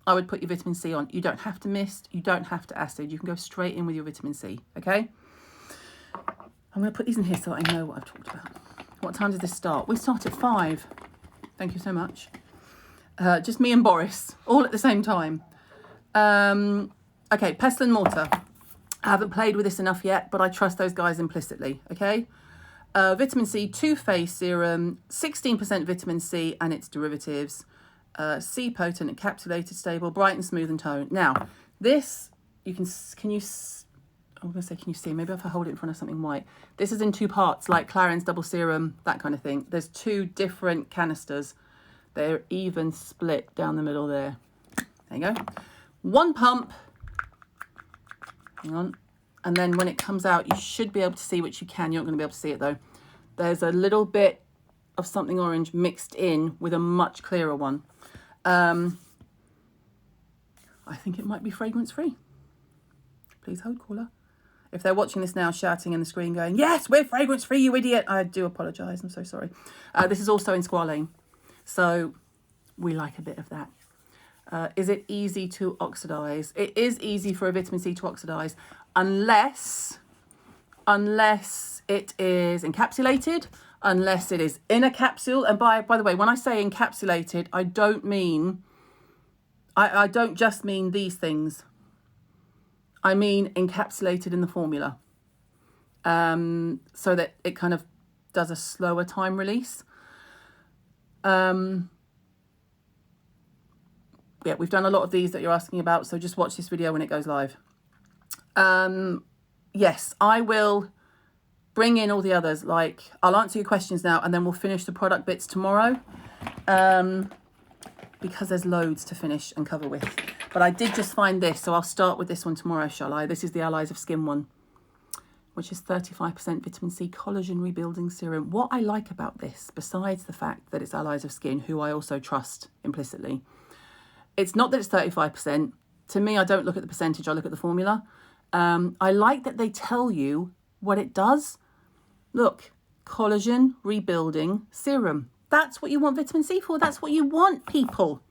I would put your vitamin C on. You don't have to mist, you don't have to acid. You can go straight in with your vitamin C, okay? I'm going to put these in here so I know what I've talked about. What time does this start? We start at 5. Thank you so much. Just me and Boris, all at the same time. Okay, pestle and mortar. I haven't played with this enough yet, but I trust those guys implicitly, okay? Vitamin C Too Faced Serum, 16% vitamin C and its derivatives. C potent, encapsulated, stable, bright and smooth and tone. Now, this, you can you see? Maybe if I hold it in front of something white. This is in 2 parts, like Clarins double serum, that kind of thing. There's 2 different canisters. They're even split down the middle there. There you go. 1 pump. Hang on. And then when it comes out, you should be able to see, which you can. You're not going to be able to see it though. There's a little bit of something orange mixed in with a much clearer one. I think it might be fragrance free. Please hold caller. If they're watching this now, shouting in the screen going, yes, we're fragrance free, you idiot. I do apologise. I'm so sorry. This is also in squalane. So we like a bit of that. Is it easy to oxidize? It is easy for a vitamin C to oxidize unless it is encapsulated, unless it is in a capsule. And by the way, when I say encapsulated, I don't mean, I don't just mean these things. I mean encapsulated in the formula, so that it kind of does a slower time release. Yeah, we've done a lot of these that you're asking about, so just watch this video when it goes live. Yes, I will bring in all the others. Like, I'll answer your questions now, and then we'll finish the product bits tomorrow, because there's loads to finish and cover with. But I did just find this, so I'll start with this one tomorrow, shall I? This is the Allies of Skin one, which is 35% vitamin C collagen rebuilding serum. What I like about this, besides the fact that it's Allies of Skin, who I also trust implicitly, it's not that it's 35%. To me, I don't look at the percentage, I look at the formula. I like that they tell you what it does. Look, collagen rebuilding serum. That's what you want vitamin C for. That's what you want, people.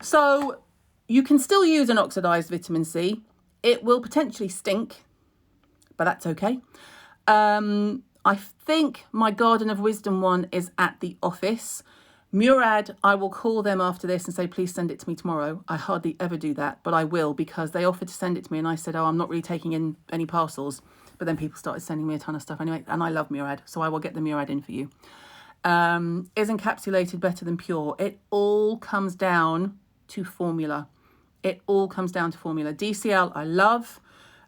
So you can still use an oxidized vitamin C. It will potentially stink, but that's okay. I think my Garden of Wisdom one is at the office. Murad, I will call them after this and say, please send it to me tomorrow. I hardly ever do that, but I will, because they offered to send it to me and I said, oh, I'm not really taking in any parcels. But then people started sending me a ton of stuff anyway, and I love Murad, so I will get the Murad in for you. Is encapsulated better than pure? It all comes down to formula. It all comes down to formula. DCL, I love.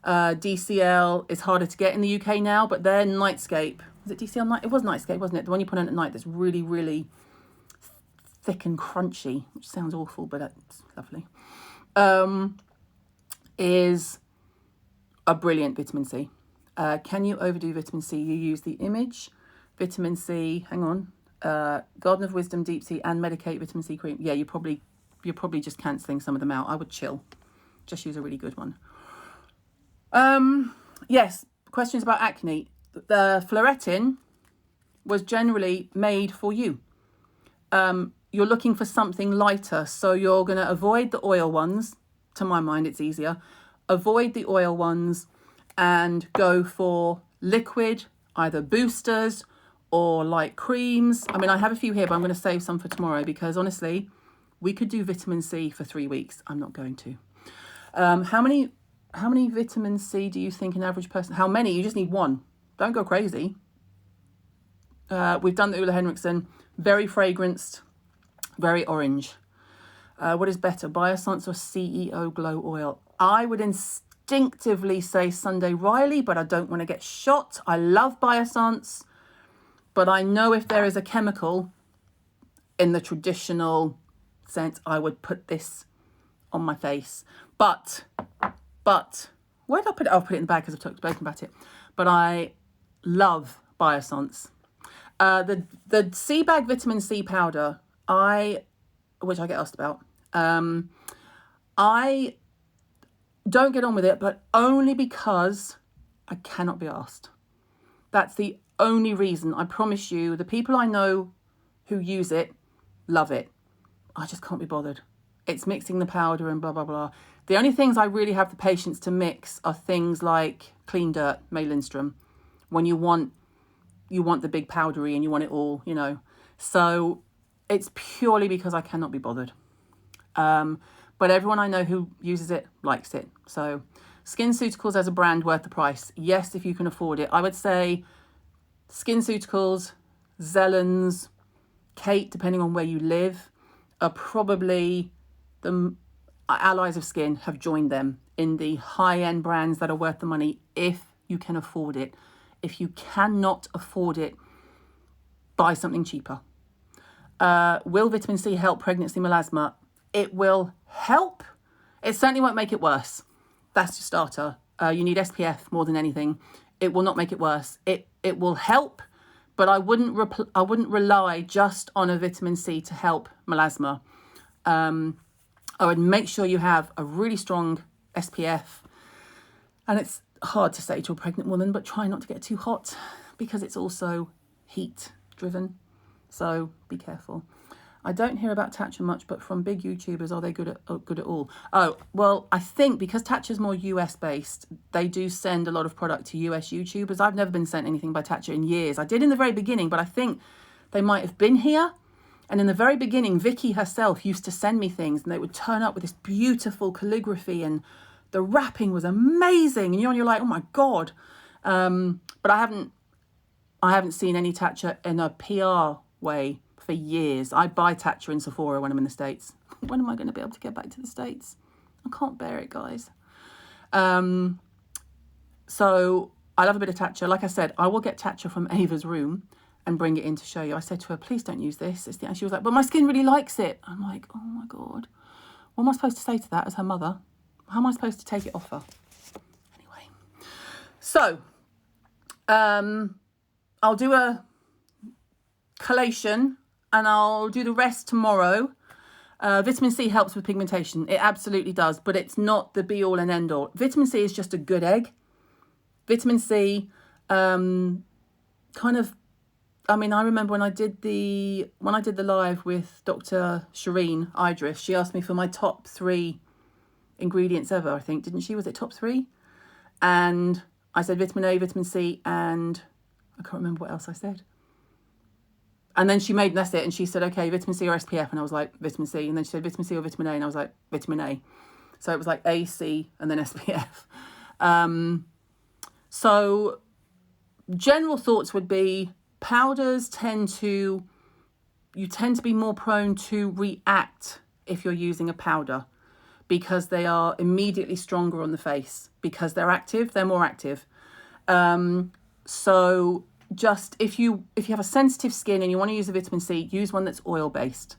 DCL is harder to get in the UK now, but their Nightscape, was it DCL Night? It was Nightscape, wasn't it? The one you put on at night that's really, really thick and crunchy, which sounds awful, but it's lovely, is a brilliant vitamin C. Can you overdo vitamin C? You use the Image vitamin C, hang on, Garden of Wisdom Deep Sea and Medicate vitamin C cream. Yeah, you're probably just cancelling some of them out. I would chill. Just use a really good one. Yes, questions about acne. The Floretin was generally made for you. You're looking for something lighter, so you're going to avoid the oil ones. To my mind, it's easier. Avoid the oil ones and go for liquid, either boosters or light creams. I mean, I have a few here, but I'm going to save some for tomorrow because honestly, we could do vitamin C for 3 weeks. I'm not going to. How many vitamin C do you think an average person? How many? You just need one. Don't go crazy. We've done the Ulla Henriksen. Very fragranced, very orange. What is better, Biossance or CEO Glow Oil? I would instinctively say Sunday Riley, but I don't want to get shot. I love Biossance, but I know if there is a chemical in the traditional sense, I would put this on my face. But where did I put it? I'll put it in the bag because I've spoken about it. But I love Biossance. The sea bag vitamin C powder, which I get asked about. I don't get on with it, but only because I cannot be asked. That's the only reason. I promise you, the people I know who use it love it. I just can't be bothered. It's mixing the powder and blah, blah, blah. The only things I really have the patience to mix are things like Clean Dirt, May Lindstrom, when you want the big powdery and you want it all, you know. So it's purely because I cannot be bothered. But everyone I know who uses it likes it. So SkinCeuticals as a brand worth the price. Yes, if you can afford it. I would say SkinCeuticals, Zellens, Kate, depending on where you live, are probably the allies of skin have joined them in the high-end brands that are worth the money if you can afford it. If you cannot afford it, buy something cheaper. Will vitamin C help pregnancy melasma? It will help. It certainly won't make it worse. That's your starter. You need SPF more than anything. It will not make it worse. It will help, but I wouldn't rely just on a vitamin C to help melasma. I would make sure you have a really strong SPF. And it's hard to say to a pregnant woman, but try not to get too hot because it's also heat driven. So be careful. I don't hear about Tatcha much, but from big YouTubers, are they good at all? Oh, well, I think because Tatcha's more US based, they do send a lot of product to US YouTubers. I've never been sent anything by Tatcha in years. I did in the very beginning, but I think they might have been here. And in the very beginning, Vicky herself used to send me things and they would turn up with this beautiful calligraphy and the wrapping was amazing. And you're like, oh my God. But I haven't seen any Tatcha in a PR way for years. I buy Tatcha in Sephora when I'm in the States. When am I going to be able to get back to the States? I can't bear it, guys. So I love a bit of Tatcha. Like I said, I will get Tatcha from Ava's room and bring it in to show you. I said to her, please don't use this. And she was like, but my skin really likes it. I'm like, oh my God. What am I supposed to say to that as her mother? How am I supposed to take it off her? Anyway. So, I'll do a collation and I'll do the rest tomorrow. Vitamin C helps with pigmentation. It absolutely does, but it's not the be all and end all. Vitamin C is just a good egg. Vitamin C, I remember when I did the live with Dr. Shireen Idris, she asked me for my top 3 ingredients ever, I think, didn't she? Was it top 3? And I said vitamin A, vitamin C, and I can't remember what else I said. And then that's it. And she said, okay, vitamin C or SPF. And I was like, vitamin C. And then she said, vitamin C or vitamin A. And I was like, vitamin A. So it was like A, C, and then SPF. So general thoughts would be Powders you tend to be more prone to react if you're using a powder, because they are immediately stronger on the face. Because they're more active. So just if you have a sensitive skin and you want to use a vitamin C, use one that's oil based.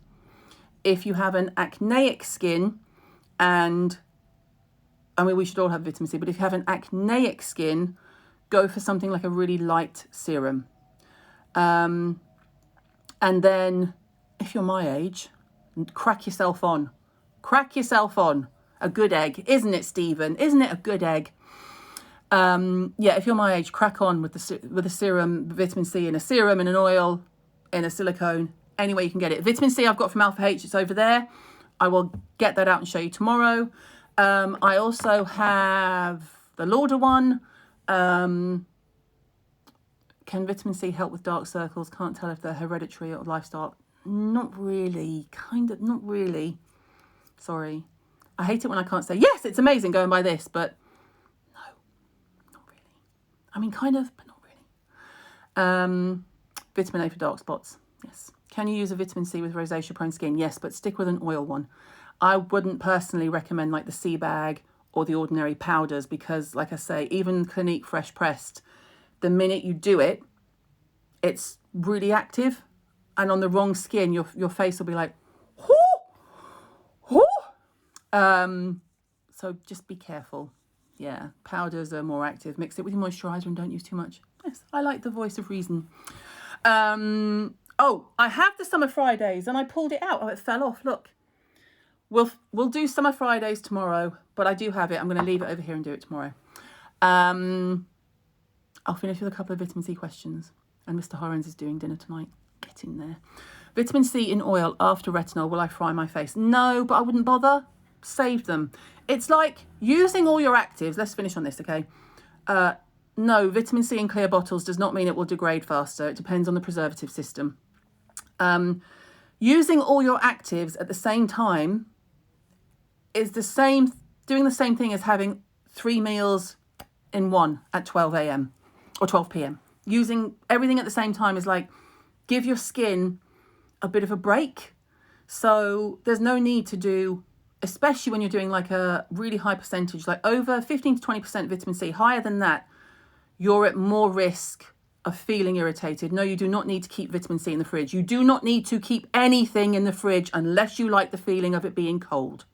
If you have an acneic skin, and I mean, we should all have vitamin C, but if you have an acneic skin, go for something like a really light serum. And then if you're my age, crack yourself on a good egg. Isn't it, Stephen? Isn't it a good egg? Yeah, if you're my age, crack on with the serum, vitamin C in a serum, in an oil, in a silicone, any way you can get it. Vitamin C I've got from Alpha H, it's over there. I will get that out and show you tomorrow. I also have the Lauder one. Can vitamin C help with dark circles? Can't tell if they're hereditary or lifestyle. Not really, not really. Sorry. I hate it when I can't say, yes, it's amazing, go and buy this, but no, not really. I mean, kind of, but not really. Vitamin A for dark spots, yes. Can you use a vitamin C with rosacea prone skin? Yes, but stick with an oil one. I wouldn't personally recommend like the sea bag or the ordinary powders, because like I say, even Clinique Fresh Pressed, the minute you do it, it's really active, and on the wrong skin, your face will be like, whoo, whoo. So just be careful. Yeah, powders are more active. Mix it with your moisturizer and don't use too much. Yes, I like the voice of reason. Oh, I have the Summer Fridays and I pulled it out. Oh, it fell off. Look. We'll do Summer Fridays tomorrow, but I do have it. I'm going to leave it over here and do it tomorrow. I'll finish with a couple of vitamin C questions. And Mr. Hirons is doing dinner tonight. Get in there. Vitamin C in oil after retinol. Will I fry my face? No, but I wouldn't bother. Save them. It's like using all your actives. Let's finish on this, okay? No, vitamin C in clear bottles does not mean it will degrade faster. It depends on the preservative system. Using all your actives at the same time is doing the same thing as having 3 meals in one at 12 a.m. or 12 p.m. Using everything at the same time is like, give your skin a bit of a break. So there's no need to do, especially when you're doing like a really high percentage, like over 15 to 20% vitamin C, higher than that, you're at more risk of feeling irritated. No, you do not need to keep vitamin C in the fridge. You do not need to keep anything in the fridge unless you like the feeling of it being cold.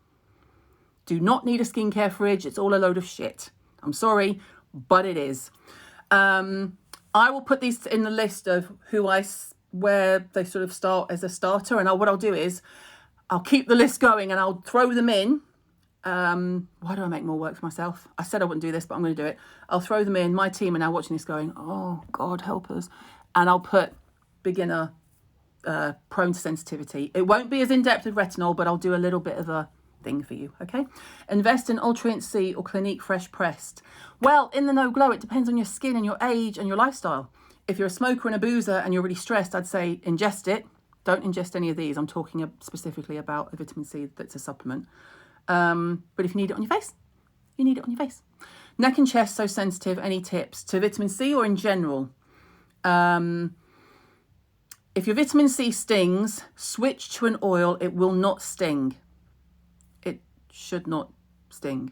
Do not need a skincare fridge. It's all a load of shit. I'm sorry, but it is. I will put these in the list of where they sort of start as a starter. And what I'll do is I'll keep the list going and I'll throw them in. Why do I make more work for myself? I said I wouldn't do this, but I'm going to do it. I'll throw them in. My team are now watching this going, oh, God, help us. And I'll put beginner prone to sensitivity. It won't be as in-depth as retinol, but I'll do a little bit of a thing for you, okay? Invest in Ultrient C or Clinique Fresh Pressed. Well, in the No Glow, it depends on your skin and your age and your lifestyle. If you're a smoker and a boozer and you're really stressed, I'd say ingest it. Don't ingest any of these. I'm talking specifically about a vitamin C that's a supplement. But if you need it on your face, you need it on your face. Neck and chest, so sensitive. Any tips to vitamin C or in general? If your vitamin C stings, switch to an oil. It will not sting. It should not sting.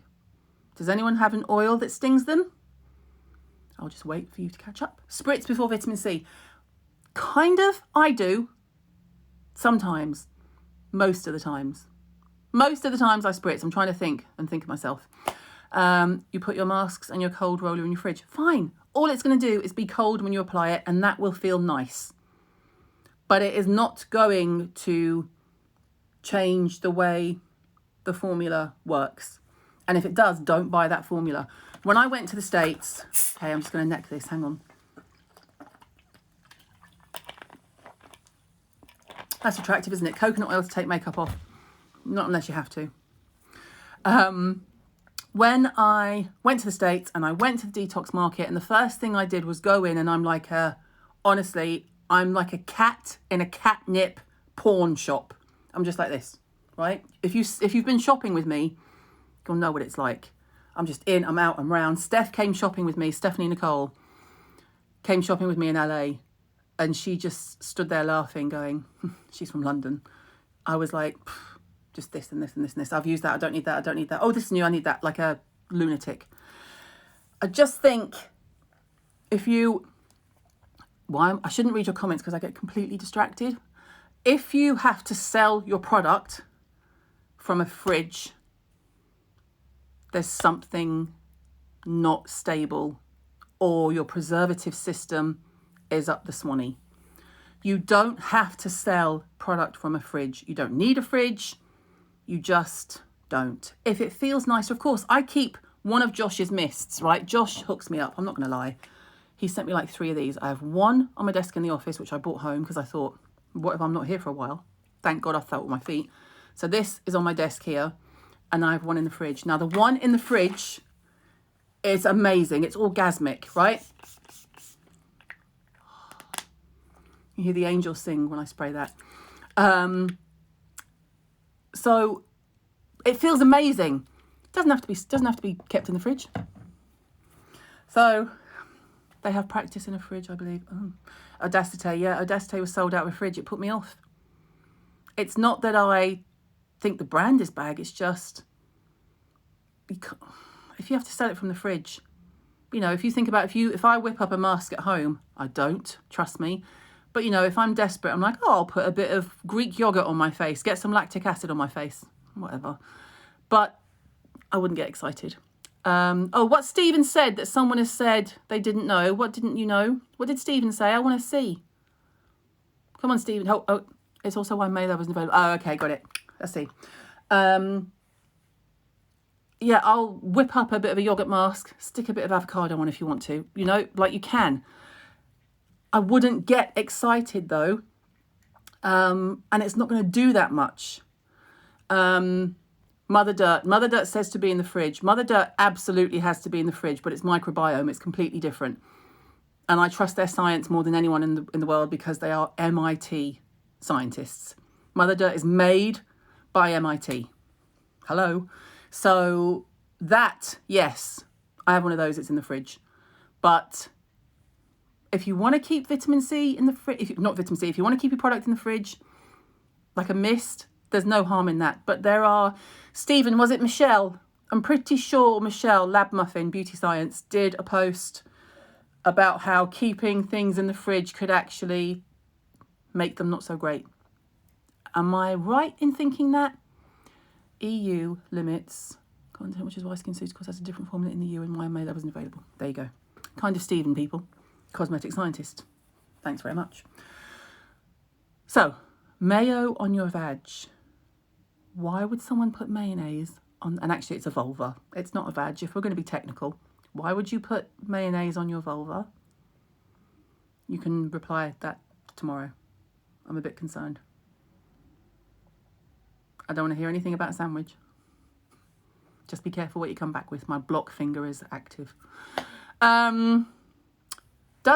Does anyone have an oil that stings them? I'll just wait for you to catch up. Spritz before vitamin C. Kind of, I do. Sometimes. Most of the times. Most of the times I spritz. I'm trying to think of myself. You put your masks and your cold roller in your fridge. Fine. All it's going to do is be cold when you apply it, and that will feel nice. But it is not going to change the way the formula works. And if it does, don't buy that formula. When I went to the States, okay, I'm just going to neck this, hang on. That's attractive, isn't it? Coconut oil to take makeup off. Not unless you have to. When I went to the States and I went to the detox market, and the first thing I did was go in, and I'm like honestly, I'm like a cat in a catnip pawn shop. I'm just like this, right? If you've been shopping with me, you'll know what it's like. I'm just in, I'm out, I'm round. Stephanie Nicole came shopping with me in LA. And she just stood there laughing, going, she's from London. I was like, just this and this and this and this. I've used that. I don't need that. I don't need that. Oh, this is new. I need that. Like a lunatic. I just think if you... Well, I shouldn't read your comments because I get completely distracted. If you have to sell your product from a fridge, there's something not stable, or your preservative system is up the swanny. You don't have to sell product from a fridge. You don't need a fridge. You just don't. If it feels nice, of course. I keep one of Josh's mists, right? Josh hooks me up. I'm not going to lie. He sent me like 3 of these. I have one on my desk in the office, which I brought home because I thought, what if I'm not here for a while? Thank God I felt with my feet. So this is on my desk here, and I have one in the fridge. Now, the one in the fridge is amazing. It's orgasmic, right? You hear the angels sing when I spray that. So it feels amazing. Doesn't have to be kept in the fridge. So they have practice in a fridge, I believe. Audacity, yeah. Audacity was sold out of a fridge. It put me off. It's not that I think the brand is bad. It's just, if you have to sell it from the fridge, you know, if you think about, if I whip up a mask at home, I don't, trust me. But, you know, if I'm desperate, I'm like, oh, I'll put a bit of Greek yogurt on my face, get some lactic acid on my face, whatever. But I wouldn't get excited. What Stephen said that someone has said they didn't know. What didn't you know? What did Stephen say? I want to see. Come on, Stephen. Oh, it's also why Mayla wasn't available. Oh, okay, got it. Let's see. Yeah, I'll whip up a bit of a yogurt mask, stick a bit of avocado on if you want to. You know, like you can. I wouldn't get excited though. And it's not going to do that much. Mother Dirt says to be in the fridge. Mother Dirt absolutely has to be in the fridge, but it's microbiome. It's completely different. And I trust their science more than anyone in the world because they are MIT scientists. Mother Dirt is made by MIT. Hello. So that, yes, I have one of those. It's in the fridge. But if you want to keep vitamin C in the fridge, if you want to keep your product in the fridge, like a mist, there's no harm in that. But there are, Stephen, was it Michelle? I'm pretty sure Michelle, Lab Muffin, Beauty Science, did a post about how keeping things in the fridge could actually make them not so great. Am I right in thinking that? EU limits content, which is why SkinCeuticals has a different formula in the EU and why May that wasn't available. There you go. Kind of Stephen, people. Cosmetic scientist. Thanks very much. So, mayo on your vag. Why would someone put mayonnaise on? And actually, it's a vulva. It's not a vag. If we're going to be technical, why would you put mayonnaise on your vulva? You can reply that tomorrow. I'm a bit concerned. I don't want to hear anything about a sandwich. Just be careful what you come back with. My block finger is active. Does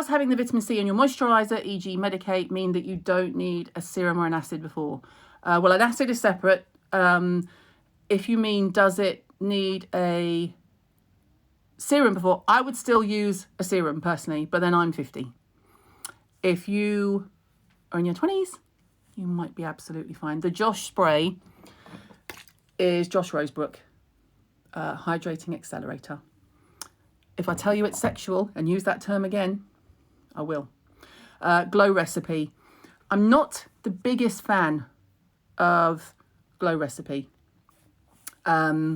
having the vitamin C in your moisturiser, e.g. Medicate, mean that you don't need a serum or an acid before? Well, an acid is separate. If you mean, does it need a serum before? I would still use a serum personally, but then I'm 50. If you are in your 20s, you might be absolutely fine. The Josh spray is Josh Rosebrook, Hydrating Accelerator. If I tell you it's sexual and use that term again, I will. Glow Recipe. I'm not the biggest fan of Glow Recipe. It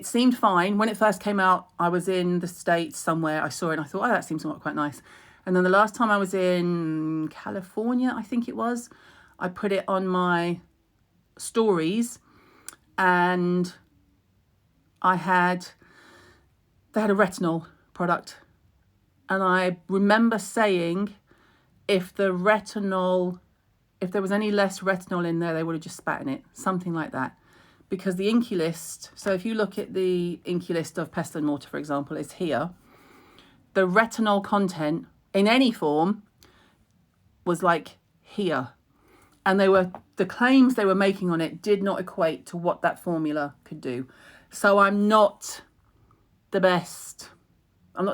seemed fine. When it first came out, I was in the States somewhere. I saw it and I thought, oh, that seems quite nice. And then the last time I was in California, I think it was, I put it on my stories and they had a retinol product. And I remember saying if there was any less retinol in there, they would have just spat in it, something like that. Because the Inky list, so if you look at the Inky list of pestle and mortar, for example, it's here. The retinol content in any form was like here. And the claims they were making on it did not equate to what that formula could do. So I'm not the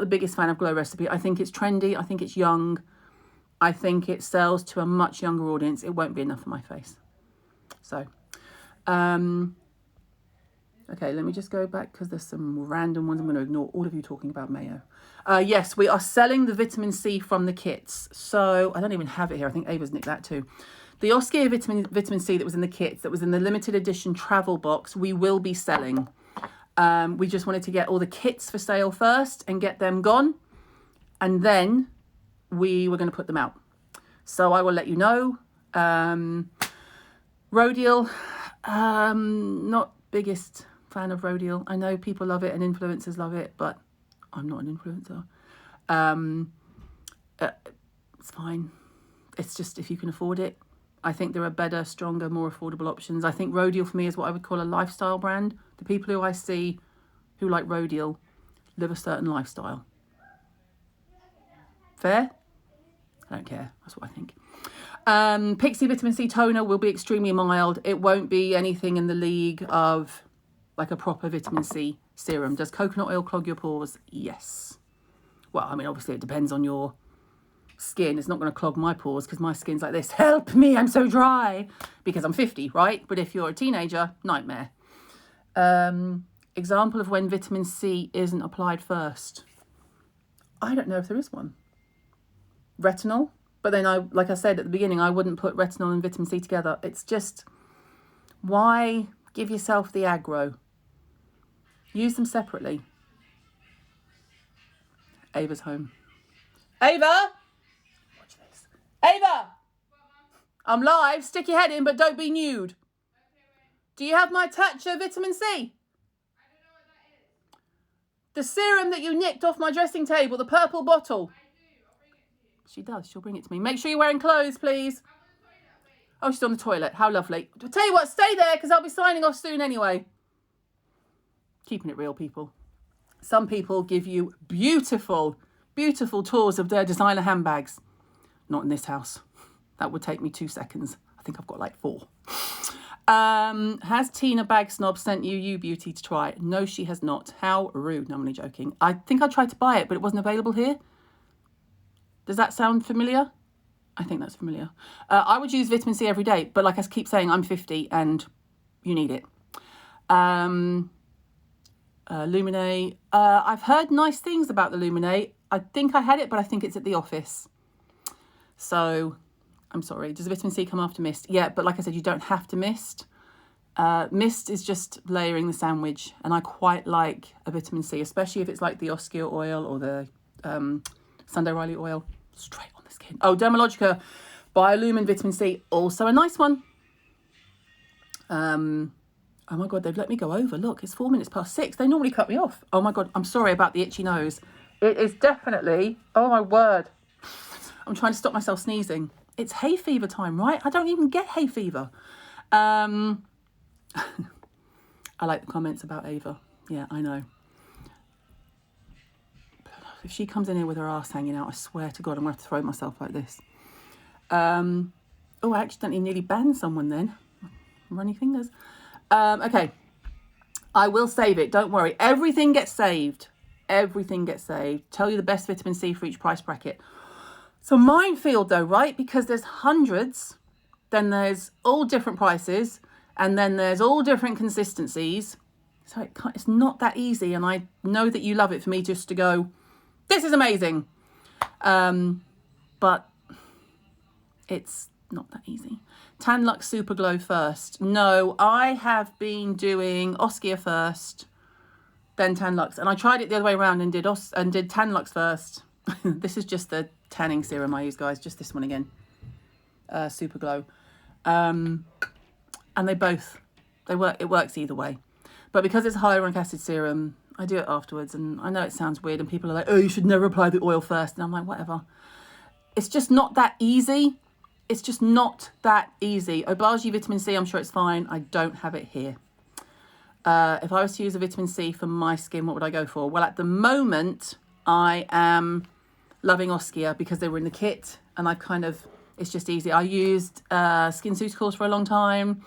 biggest fan of Glow Recipe. I think it's trendy. I think it's young. I think it sells to a much younger audience. It won't be enough for my face. So, okay, let me just go back because there's some random ones. I'm going to ignore all of you talking about mayo. Yes, we are selling the vitamin C from the kits. So I don't even have it here. I think Ava's nicked that too. The Oskia vitamin C that was in the kits, that was in the limited edition travel box, we will be selling. We just wanted to get all the kits for sale first and get them gone. And then we were going to put them out. So I will let you know. Rhodial, not biggest fan of Rhodial. I know people love it and influencers love it, but I'm not an influencer. It's fine. It's just if you can afford it. I think there are better, stronger, more affordable options. I think Rhodial for me is what I would call a lifestyle brand. The people who I see who like Rhodial live a certain lifestyle. Fair? I don't care. That's what I think. Pixie Vitamin C Toner will be extremely mild. It won't be anything in the league of like a proper vitamin C serum. Does coconut oil clog your pores? Yes. Well, I mean, obviously it depends on your skin. It's not going to clog my pores because my skin's like this. Help me, I'm so dry. Because I'm 50, right? But if you're a teenager, nightmare. Example of when vitamin C isn't applied first. I don't know if there is one. Retinol. But then, like I said at the beginning, I wouldn't put retinol and vitamin C together. It's just, why give yourself the aggro? Use them separately. Ava's home. Ava! Watch this. Ava! I'm live. Stick your head in, but don't be nude. Do you have my Tatcha vitamin C? I don't know what that is. The serum that you nicked off my dressing table, the purple bottle. She does. She'll bring it to me. Make sure you're wearing clothes, please. Oh, she's on the toilet. How lovely. I'll tell you what, stay there because I'll be signing off soon anyway. Keeping it real, people. Some people give you beautiful, beautiful tours of their designer handbags. Not in this house. That would take me 2 seconds. I think I've got like 4. Has Tina Bag Snob sent you Beauty to try? No, she has not. How rude. No, I'm only joking. I think I tried to buy it, but it wasn't available here. Does that sound familiar? I think that's familiar. I would use vitamin C every day, but like I keep saying, I'm 50 and you need it. Lumine. I've heard nice things about the Lumine. I think I had it, but I think it's at the office. So, I'm sorry. Does vitamin C come after mist? Yeah, but like I said, you don't have to mist. Mist is just layering the sandwich, and I quite like a vitamin C, especially if it's like the Oskia oil or the Sunday Riley oil. Straight on the skin. Oh, Dermatologica Biolumin Vitamin C, also a nice one. Oh my God, they've let me go over. Look, it's 6:04. They normally cut me off. Oh my God, I'm sorry about the itchy nose. It is definitely, oh my word. I'm trying to stop myself sneezing. It's hay fever time, right? I don't even get hay fever. I like the comments about Ava. Yeah, I know. If she comes in here with her ass hanging out, I swear to God, I'm going to throw myself like this. Oh, I accidentally nearly banned someone then. Runny fingers. Okay. I will save it. Don't worry. Everything gets saved. Everything gets saved. Tell you the best vitamin C for each price bracket. So minefield though, right? Because there's hundreds, then there's all different prices, and then there's all different consistencies. So it's not that easy. And I know that you love it for me just to go, this is amazing. But it's not that easy. Tan Lux Super Glow first. No, I have been doing Oskia first, then Tan Lux. And I tried it the other way around and did Tan Lux first. This is just the tanning serum I use, guys. Just this one again. Super Glow. And they work. It works either way. But because it's hyaluronic acid serum, I do it afterwards, and I know it sounds weird, and people are like, oh, you should never apply the oil first. And I'm like, whatever. It's just not that easy. It's just not that easy. Obagi vitamin C, I'm sure it's fine. I don't have it here. If I was to use a vitamin C for my skin, what would I go for? Well, at the moment, I am loving Oskia because they were in the kit, and it's just easy. I used SkinCeuticals for a long time.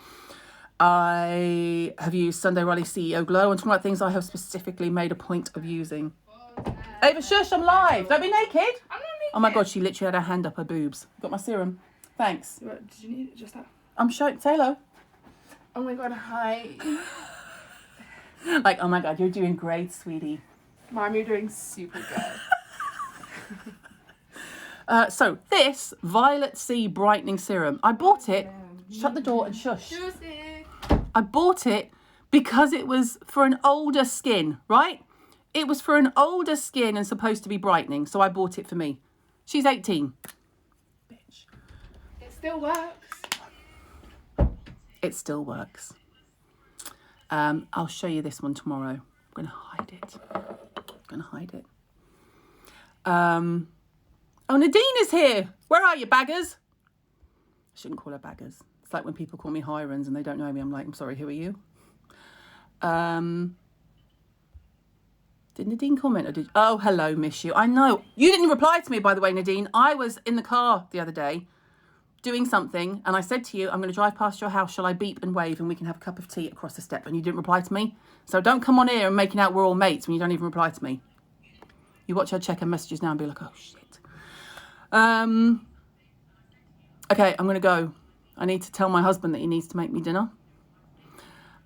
I have used Sunday Riley CEO Glow. I'm talking about things I have specifically made a point of using. Ava, shush, I'm live. Don't be naked. I'm not naked. Oh my God, she literally had her hand up her boobs. Got my serum. Thanks. Did you need it just that? I'm showing. Say hello. Oh my God, hi. Like, oh my God, you're doing great, sweetie. Mom, you're doing super good. So this Violet C brightening serum, I bought it. Shut the door and shush. Juicy. I bought it because it was for an older skin, right? It was for an older skin and supposed to be brightening. So I bought it for me. She's 18. Bitch. It still works. It still works. I'll show you this one tomorrow. I'm going to hide it. Oh, Nadine is here. Where are you, baggers? I shouldn't call her baggers. It's like when people call me Hirons and they don't know me. I'm like, I'm sorry, who are you? Did Nadine comment or did... Oh, hello, miss you. I know. You didn't reply to me, by the way, Nadine. I was in the car the other day doing something and I said to you, I'm going to drive past your house. Shall I beep and wave and we can have a cup of tea across the step? And you didn't reply to me. So don't come on here and making out we're all mates when you don't even reply to me. You watch her check her messages now and be like, oh, shit. Okay, I'm going to go. I need to tell my husband that he needs to make me dinner.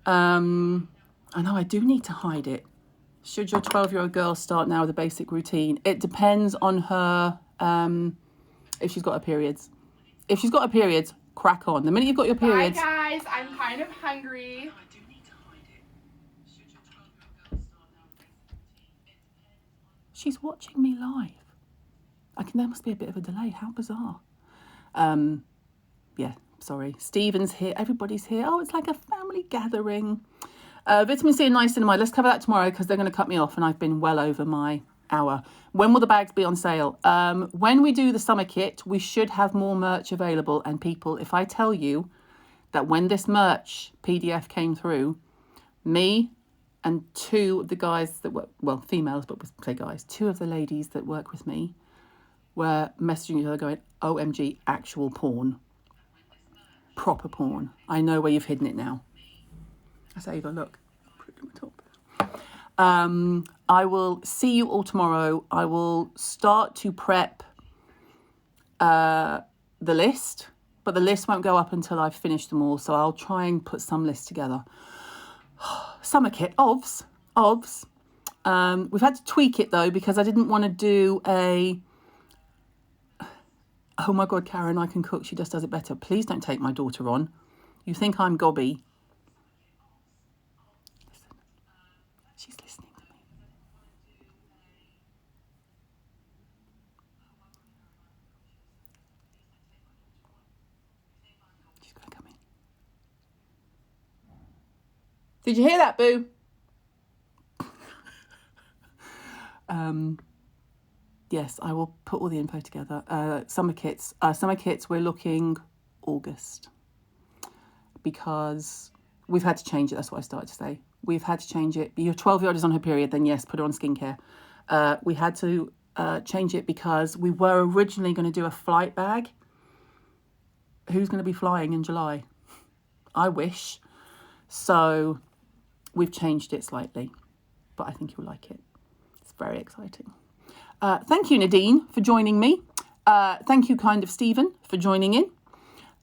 I know I do need to hide it. Should your 12-year-old girl start now with a basic routine? It depends on her, if she's got her periods. If she's got her periods, crack on. The minute you've got your periods... Bye, guys. I'm kind of hungry. She's watching me live. There must be a bit of a delay. How bizarre. Yeah, sorry. Stephen's here. Everybody's here. Oh, it's like a family gathering. Vitamin C and niacinamide. Let's cover that tomorrow because they're going to cut me off and I've been well over my hour. When will the bags be on sale? When we do the summer kit, we should have more merch available. And people, if I tell you that when this merch PDF came through, me and two of the guys that work, well, females, but we'll say guys, two of the ladies that work with me were messaging each other going, OMG, actual porn. Proper porn. I know where you've hidden it now. I say, Ava, look. I will see you all tomorrow. I will start to prep the list, but the list won't go up until I've finished them all. So I'll try and put some lists together. Summer kit, OVS. We've had to tweak it though, because I didn't want to do a... Oh my God, Karen, I can cook. She just does it better. Please don't take my daughter on. You think I'm gobby. Listen. She's listening to me. She's going to come in. Did you hear that, boo? Yes, I will put all the info together. Summer kits. We're looking August. Because we've had to change it. That's what I started to say. We've had to change it. Your 12-year-old is on her period, then yes, put her on skincare. We had to change it because we were originally going to do a flight bag. Who's going to be flying in July? I wish. So we've changed it slightly. But I think you'll like it. It's very exciting. Thank you, Nadine, for joining me. Thank you, kind of Stephen, for joining in.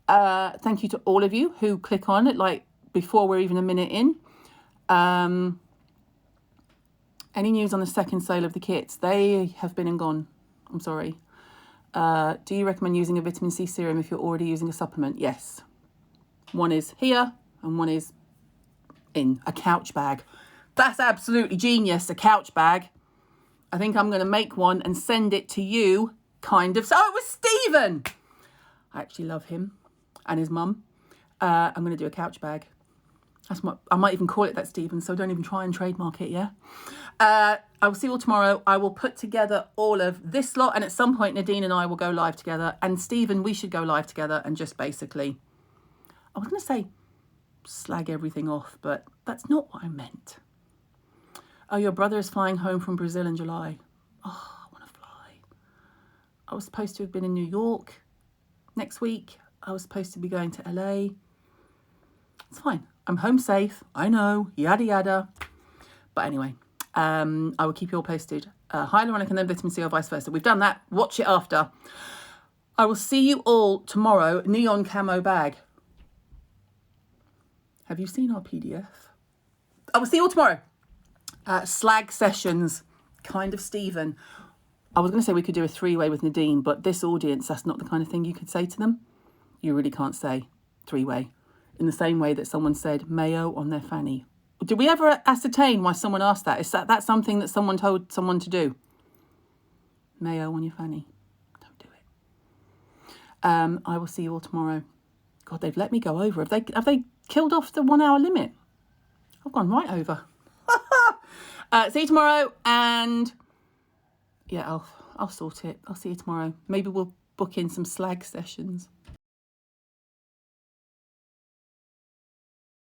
Thank you to all of you who click on it, like before we're even a minute in. Any news on the second sale of the kits? They have been and gone. I'm sorry. Do you recommend using a vitamin C serum if you're already using a supplement? Yes. One is here and one is in a couch bag. That's absolutely genius, a couch bag. I think I'm going to make one and send it to you, kind of. Oh, it was Stephen. I actually love him and his mum. I'm going to do a couch bag. I might even call it that, Stephen, so don't even try and trademark it, yeah? I will see you all tomorrow. I will put together all of this lot, and at some point, Nadine and I will go live together. And Stephen, we should go live together and just basically, I was going to say slag everything off, but that's not what I meant. Oh, your brother is flying home from Brazil in July. Oh, I want to fly. I was supposed to have been in New York next week. I was supposed to be going to LA. It's fine. I'm home safe. I know. Yada, yada. But anyway, I will keep you all posted. hyaluronic and then vitamin C or vice versa. We've done that. Watch it after. I will see you all tomorrow. Neon camo bag. Have you seen our PDF? I will see you all tomorrow. Slag sessions. Kind of Stephen. I was going to say we could do a 3-way with Nadine, but this audience, that's not the kind of thing you could say to them. You really can't say 3-way. In the same way that someone said mayo on their fanny. Did we ever ascertain why someone asked that? Is that something that someone told someone to do? Mayo on your fanny. Don't do it. I will see you all tomorrow. God, they've let me go over. Have they killed off the 1 hour limit? I've gone right over. See you tomorrow, and yeah, I'll sort it. I'll see you tomorrow. Maybe we'll book in some slag sessions.